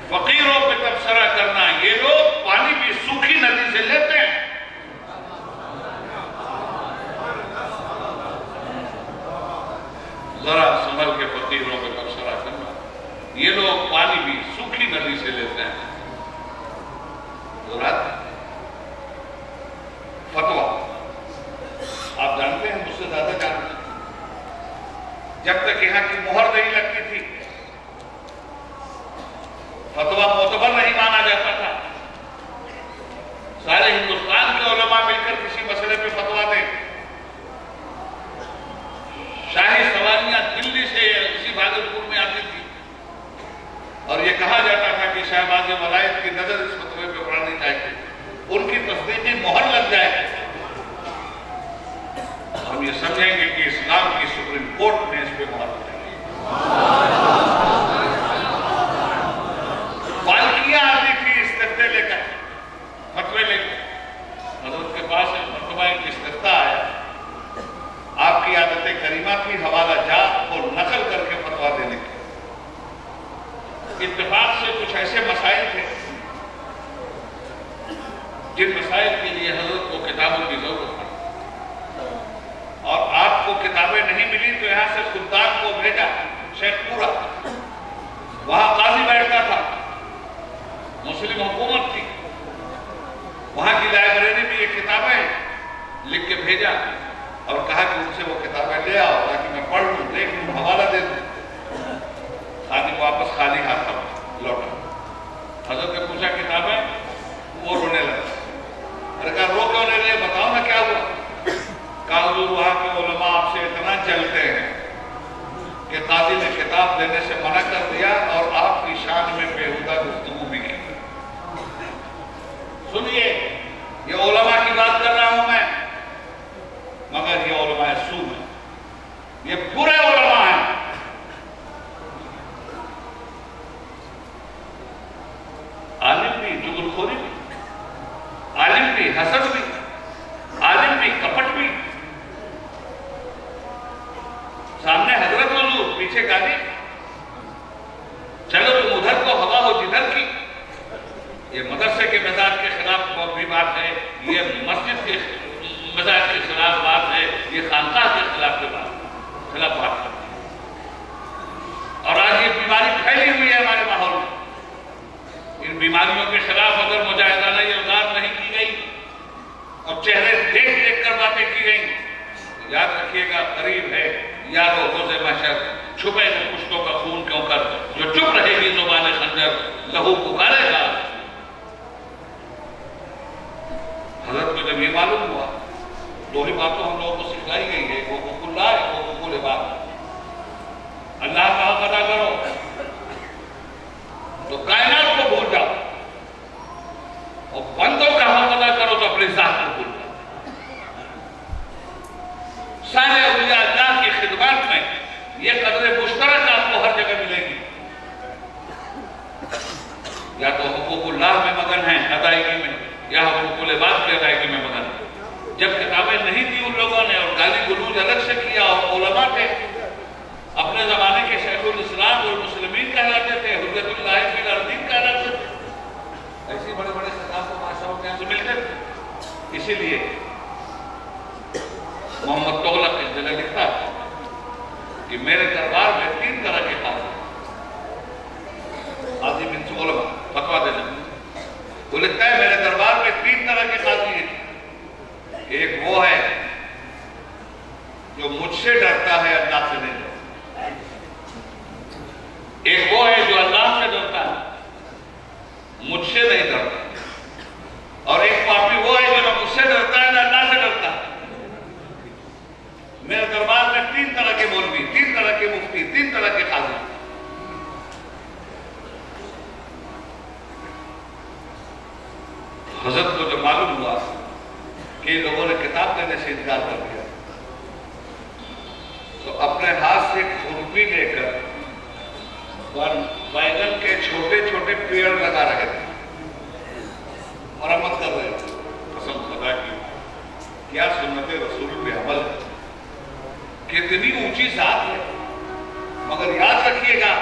فقیروں پہ تبصرہ کرنا۔ یہ لوگ پانی بھی سوکھی ندی سے لیتے ہیں، ذرا سنبھل کے فقیروں پہ تبصرہ کرنا۔ یہ لوگ پانی بھی سوکھی ندی سے لیتے ہیں۔ فتویٰ آپ جانتے ہیں، مجھ سے زیادہ جانتے ہیں، جب تک یہاں کی مہر نہیں لگتی تھی فتویٰ معتبر نہیں مانا جاتا تھا۔ سارے ہندوستان کے علماء مل کر کسی مسئلے پہ فتویٰ دیں، شاہی سواریاں دلی سے اسی بھاگلپور میں آتی تھی، اور یہ کہا جاتا تھا کہ شہباز ولایت کی نظر اس فتوے پہ پڑنی چاہیے، ان کی تصدیقی مہر لگ جائے۔ ہم یہ سمجھیں گے کہ اسلام کی سپریم کورٹ نے اس پہ مہر لگائی۔ بالکیاں آتی تھی استفتاء لے کر، فتوے لے کر۔ حضرت کے پاس ایک مرتبہ ایک استفتاء آیا، آپ کی عادت کریمہ تھی حوالہ جات کو نقل کر کے فتویٰ دینے کی۔ اتفاق سے کچھ ایسے مسائل تھے جن مسائل کے لیے حضرت کو کتابوں کی ضرورت پڑی، اور آپ کو کتابیں نہیں ملی تو یہاں سے سلطان کو بھیجا شیخ پورا، وہاں قاضی بیٹھتا تھا، مسلم حکومت تھی، وہاں کی لائبریری میں یہ کتابیں لکھ کے بھیجا اور کہا کہ ان سے وہ کتابیں لے آؤ تاکہ میں پڑھ لوں، دیکھ لوں، حوالہ دے دوں۔ خادم واپس خالی ہاتھ لوٹا۔ حضرت نے پوچھا کتابیں؟ وہ رونے لگا۔ میں نے کہا رو کیوں نہیں رہے، بتاؤ نا کیا ہوا؟ کہا حضور وہاں کے علماء آپ سے اتنا چلتے ہیں کہ قاضی نے کتاب دینے سے منع کر دیا اور آپ کی شان میں بےہودہ گفتگو بھی کی۔ سنیے، یہ علماء کی بات کر رہا ہوں میں، مگر یہ علماء سوء ہیں، یہ برے علماء ہیں۔ عالم بھی جغل خوری بھی، عالم بھی حسد بھی، عالم بھی کپٹ بھی۔ سامنے حضرت حضور، پیچھے گاڑی، چلو تم ادھر کو ہوا ہو جدھر کی۔ یہ مدرسے کے مزاج کے خلاف بھی بات ہے، یہ مسجد کے مزاج کے خلاف بات ہے، یہ خانقاہ کے خلاف بات کرتی ہے۔ اور آج یہ بیماری پھیلی ہوئی ہے ہمارے ماحول میں۔ ان بیماریوں کے خلاف اگر مجاہدانہ اقدام نہیں کی گئی اور چہرے دیکھ دیکھ کر باتیں کی گئی، یاد رکھیے گا قریب ہے یارو روز محشر، چھپے گا کشتوں کا خون کیوں کر، جو چپ رہے گی زبان خنجر لہو پکارے گا۔ حضرت کو جب یہ معلوم ہوا، دو ہی باتوں ہم لوگوں کو سکھلائی گئی ہے، وہ حقوق اللہ ہے، وہ حقوق عباد۔ اللہ کا حق ادا کرو تو کائنات کو بھول جاؤ، اور بندوں کا اپنی ذات کو بھول جاتے ہیں۔ سارے اولیاء اللہ کی خدمات میں یہ قدر مشترک آپ کو ہر جگہ ملے گی، یا تو حقوق اللہ میں مگن ہیں ادائیگی میں، یا حقوق العباد کی ادائیگی میں مگن ہیں۔ جب کتابیں نہیں دی ان لوگوں نے اور گالی گلوج الگ سے کیا، اور علماء تھے اپنے زمانے کے شیخ الاسلام والمسلمین کہلاتے تھے، حجت اللہ فی الارضین کہلاتے تھے، ایسی بڑے بڑے ثقافت و بادشاہوں کے یہاں سے ملتے تھے۔ اسی لیے محمد تغلق اس جگہ لکھتا ہے کہ میرے دربار میں 3 طرح کے قاضی بن علماء فتویٰ دینے، وہ لکھتا ہے میرے دربار میں 3 طرح کے قاضی ہیں۔ ایک وہ ہے جو مجھ سے ڈرتا ہے، اللہ سے نہیں ڈرتا۔ ایک وہ ہے جو اللہ سے ڈرتا ہے، مجھ سے نہیں ڈرتا۔ اور ایک پاپی وہ ہے جو نہ مجھ سے ڈرتا ہے نہ اللہ سے ڈرتا ہے۔ میرے دربار میں 3 طرح کے مولوی، 3 طرح کے مفتی، 3 طرح کے قاضی۔ حضرت کو جب معلوم ہوا کہ لوگوں نے کتاب دینے سے انکار کر دیا، تو اپنے ہاتھ سے کھرپی لے کر بیگن کے چھوٹے چھوٹے پیڑ لگا رہے تھے، مرمت کر رہے تھے۔ قسم خدا کی کیا سنت رسول پہ عمل ہے، کتنی اونچی ذات ہے۔ مگر یاد رکھیے گا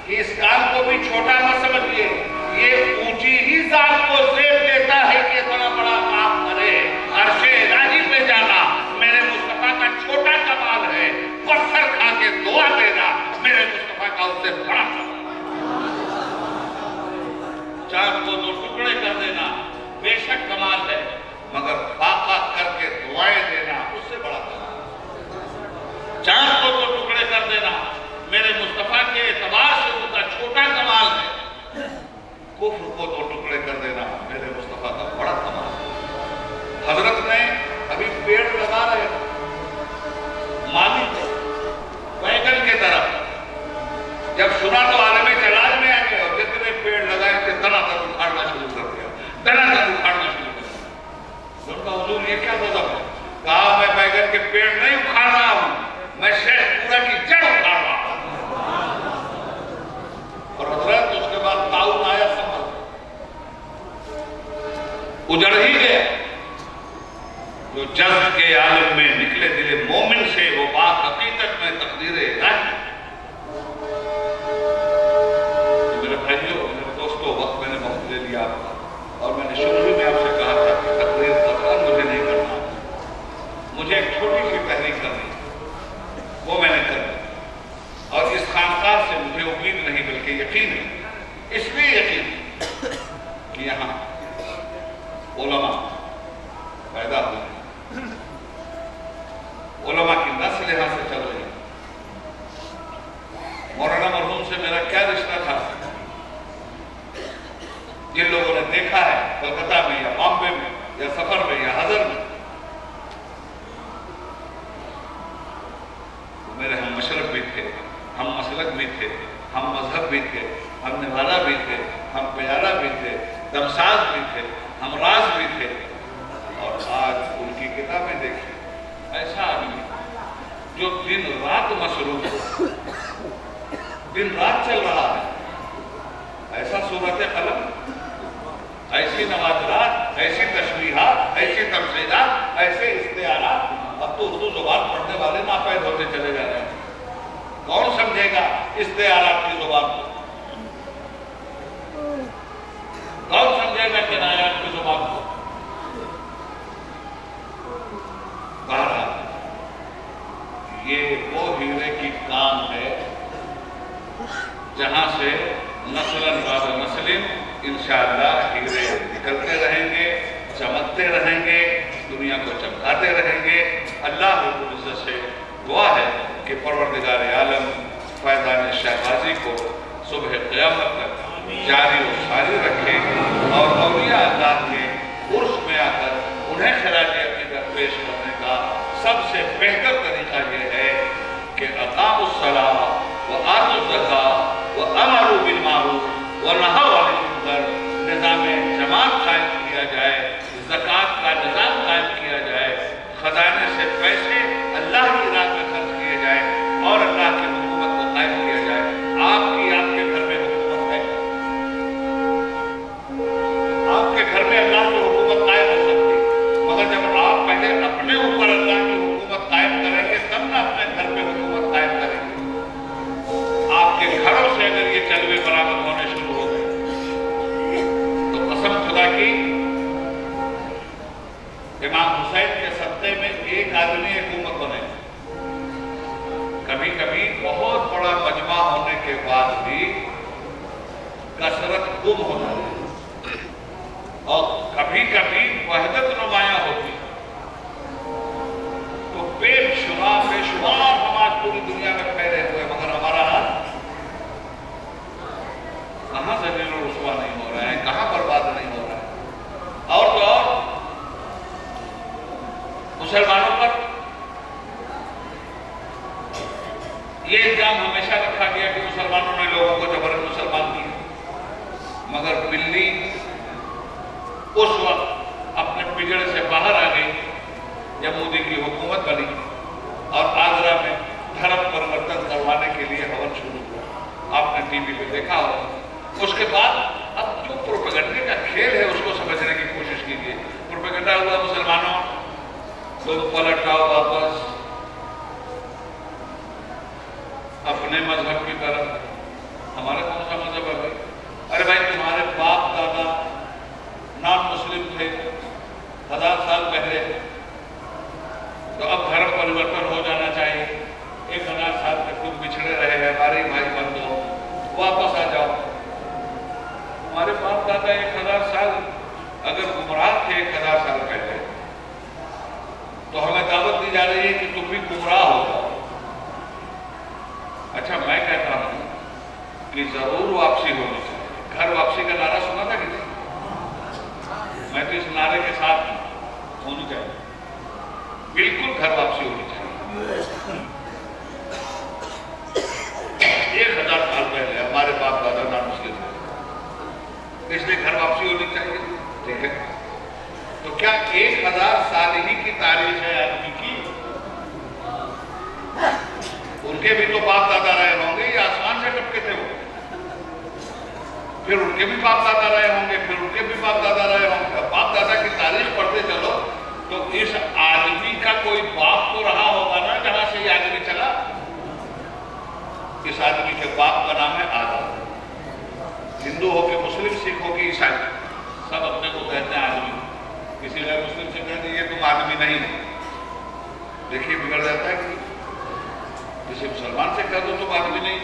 کہ اس کام کو بھی چھوٹا نہ سمجھیے، یہ اونچی ہی ذات کو زیب دیتا ہے کہ اتنا بڑا کام کرے۔ عرش الہی پہ جانا میرے مصطفیٰ کا چھوٹا کمال ہے، پتھر کھا کے دعا دینا میرے مصطفیٰ کا اس سے بڑا کمال ہے۔ چاند کو 2 ٹکڑے کر دینا بے شک کمال ہے، مگر فاقہ کر کے دعائیں دینا اس سے بڑا کمال ہے۔ چاند کو 2 ٹکڑے کر دینا میرے مصطفیٰ کے اعتبار سے ان کا چھوٹا کمال ہے، کفر کو 2 ٹکڑے کر دینا میرے مصطفیٰ کا بڑا کمال ہے۔ حضرت نے ابھی پیڑ لگا رہے مالی تھے بیگن کے طرف، جب سنا تو عالم جلال میں آ گئے اور جتنے پیڑ لگائے تھے دنا دن اکھاڑنا شروع کر دیا، دنا دن اکھاڑنا شروع کر دیا۔ ان کا حضور یہ کیا مذہب ہے؟ کہا میں بیگن کے پیڑ نہیں اکھاڑ رہا ہوں، میں شیخ پورا کی جڑ اکھاڑ رہا ہوں۔ اور حضرت اس کے بعد تعاون آیا، سمجھ اجڑ ہی گیا۔ جو جذب کے عالم میں نکلے دل مومن سے، وہ بات حقیقت میں تقدیر الہی۔ میرے بھائیوں، میرے دوستوں، وقت میں نے بہت لے لیا آپ کا، اور میں نے شروع میں آپ سے کہا تھا کہ تقریر قرآن مجھے نہیں کرنا، مجھے ایک چھوٹی سی تحریک کرنی، وہ میں نے کر دی۔ اور اس خانقاہ سے مجھے امید نہیں بلکہ یقین ہے، اس لیے یقین کہ یہاں علماء پیدا ہوئے، علماء کی نسل یہاں سے چل رہی ہے۔ مولانا مرحوم سے میرا کیا رشتہ تھا، جن لوگوں نے دیکھا ہے کلکتہ میں یا بامبے میں یا سفر میں یا حضر میں، میرے ہم مشرق بھی تھے، ہم مسلک بھی تھے، ہم مذہب بھی تھے، ہم نوالہ بھی تھے، ہم پیارہ بھی تھے، دمساز بھی تھے، ہم راز بھی تھے۔ اور آج ان کی کتابیں دیکھیں، ایسا آدمی جو دن رات مصروف ہو، دن رات چل رہا ہے، ایسا صورت قلم، ایسی نوادرات، ایسی تشریحات، ایسی تفصیلات، ایسے استعارات۔ اب تو اردو زبان پڑھنے والے ناپید ہوتے چلے جا رہے ہیں، کون سمجھے گا استعارات کی زبان کو؟ کون سمجھے گا کنایات کی زبان کو؟ بہرحال یہ وہ ہیرے کی کام ہے جہاں سے نسلاً بعد نسلیں انشاءاللہ ہیرے نکلتے رہیں گے، چمکتے رہیں گے، دنیا کو چمکاتے رہیں گے۔ اللہ رب العزت سے دعا ہے کہ پروردگار عالم فیضان شہبازی کو صبح قیامت تک جاری و ساری رکھے، اور اولیاء اللہ کے عرس میں آ کر انہیں خراج عقیدت پیش کرنے کا سب سے بہتر طریقہ یہ ہے کہ اقاموا الصلاۃ وآتوا الزکاۃ وامروا بالمعروف ونہوا عن المنکر، نظام جماعت قائم کیا جائے، زکوٰۃ کا نظام امام حسین کے صدقے میں ایک آدمی حکومت بنے. کبھی کبھی بہت بڑا مجمع ہونے کے بعد بھی کثرت گم ہو جاتی اور کبھی کبھی وحدت نمایاں ہوتی. تو بے شمار سماج پوری دنیا میں پھیلے ہوئے، مگر ہمارا حال کہاں ذلیل و رسوا نہیں ہو رہا ہے، کہاں برباد نہیں ہو رہا ہے. اور تو اور مسلمانوں پر یہ الزام ہمیشہ رکھا گیا کہ مسلمانوں نے لوگوں کو زبردست مسلمان کیا، مگر بلی اس وقت اپنے پجڑ سے باہر آ گئی جب مودی کی حکومت بنی اور آگرہ میں دھرم پرورتن کروانے کے لیے ہون شروع ہوا. آپ نے ٹی وی پہ دیکھا ہو. اس کے بعد اب جو پروپیگنڈے کا کھیل ہے اس کو سمجھنے کی کوشش کیجیے. پروپیگنڈا ہوا مسلمانوں تم پلٹ آؤ واپس اپنے مذہب کی طرف. ہمارا کون سا مذہب ہے بھائی؟ ارے بھائی تمہارے باپ دادا نان مسلم تھے 1000 سال پہلے، تو اب دھرم پریورتن ہو جانا چاہیے. 1000 سال تک تم بچھڑے رہے ہیں، ہمارے بھائی بن جاؤ، واپس آ جاؤ. ہمارے باپ دادا 1000 سال اگر گمراہ تھے 1000 سال پہلے، تو ہمیں دعوت دی جا رہی ہے کہ تم بھی گمراہ ہو جاؤ. اچھا میں کہتا ہوں کہ ضرور واپسی ہونی چاہیے. گھر واپسی کا نعرہ سنا تھا کہ نہیں؟ میں تو اس نعرے کے ساتھ ہونی چاہیے، بالکل گھر واپسی ہونی چاہیے. 1000 سال پہلے ہمارے باپ دادا نان مسلم تھے، اس لیے گھر واپسی ہونی چاہیے. ٹھیک ہے، تو کیا 1000 سال ہی کی تاریخ ہے آدمی کی؟ ان کے بھی تو باپ دادا رہے ہوں گے، یہ آسمان سے ٹپکے تھے وہ. پھر ان کے بھی باپ دادا رہے ہوں گے، پھر ان کے بھی باپ دادا رہے ہوں گے. باپ دادا کی تاریخ پڑھتے چلو تو اس آدمی کا کوئی باپ تو رہا ہوگا نا جہاں سے یہ آدمی چلا. اس آدمی کے باپ کا نام ہے آدم. ہندو ہو کے مسلم، سکھ ہو کے عیسائی، سب اپنے کو کہتے ہیں آدمی. کسی غیر مسلم سے کہہ دیجیے تم آدمی نہیں ہو، دیکھیے بگڑ جاتا ہے کہ کسی مسلمان سے کہہ دو تم آدمی نہیں،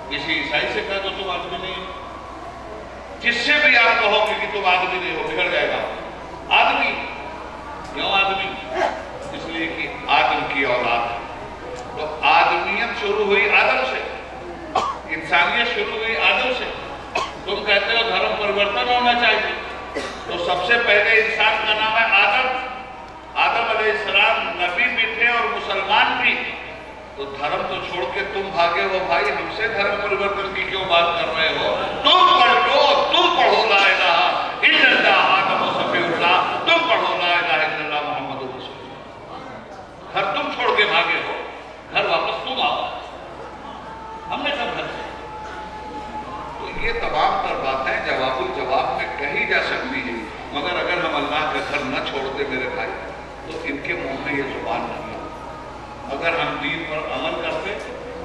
کسی عیسائی سے کہہ دو تم آدمی نہیں، جس سے بھی آپ کہو کہ تم آدمی نہیں ہو بگڑ جائے گا. آدمی کیوں آدمی؟ اس لیے کہ آدم کی اولاد ہے. تو آدمیت شروع ہوئی آدم سے، انسانیت شروع ہوئی آدم سے. تم کہتے ہو دھرم پریورتن ہونا چاہیے، تو سب سے پہلے انسان کا نام ہے آدم. آدم علیہ السلام نبی بھی تھے اور مسلمان بھی. تو دھرم تو چھوڑ کے تم بھاگے ہو بھائی، ہم سے دھرم پریورتن کی کیوں بات کر رہے ہو؟ تم پلٹو، تم پڑھو لا الہ الا اللہ آدم و صفی اللہ، تم پڑھو لا الہ الا اللہ محمد رسول اللہ. گھر تم چھوڑ کے بھاگے ہو، گھر واپس تم آؤ. ہم نے کب گھر سے؟ تو یہ تمام تر باتیں جواب الجواب میں کہی جا سکتی ہیں، مگر اگر ہم اللہ کا گھر نہ چھوڑتے میرے بھائی تو ان کے منہ میں یہ زبان نہیں. اگر ہم دین پر عمل کرتے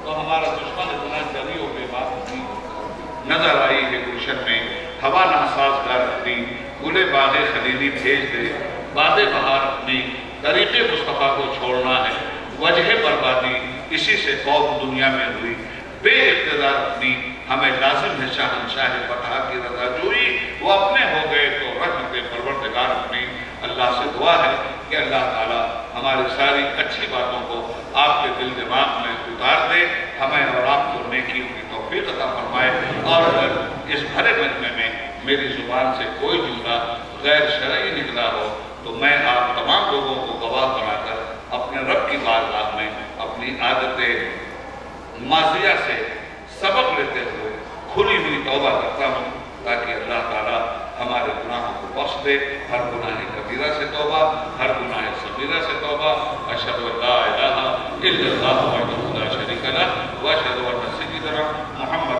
تو ہمارا دشمن اتنا جری و بے بات نہیں ہوتا. نظر آئی ہے گلشن میں ہوا ناسازگار اپنی، گلے باغ خلیلی بھیج دے باد بہار اپنی. طریقے مصطفیٰ کو چھوڑنا ہے، وجہ بربادی اسی سے قوم دنیا میں ہوئی. بے اقتدار اپنی ہمیں لازم ہے شاہنشاہ فتح کی رضا جوئی. وہ اپنے ہو گئے تو رحمت پروردگار اپنی. اللہ سے دعا ہے کہ اللہ تعالیٰ ہماری ساری اچھی باتوں کو آپ کے دل دماغ میں اتار دے، ہمیں اور آپ کو نیکیوں کی توفیق عطا فرمائے. اور اگر اس بھرے مجمع میں میری زبان سے کوئی جملہ غیر شرعی نکلا ہو تو میں آپ تمام لوگوں کو گواہ بنا کر اپنے رب کی بارگاہ میں اپنی عادت ماضیہ سے سبق لیتے ہوئے کھلی ہوئی توبہ کرتا ہوں، تاکہ اللہ تعالیٰ ہمارے گناہوں کو بخش دے. ہر گناہ کبیرہ سے توبہ، ہر گناہ صغیرہ سے توبہ. اشہد ان لا الہ الا اللہ وحدہ لا شریک لہ واشہد ان سیدنا محمد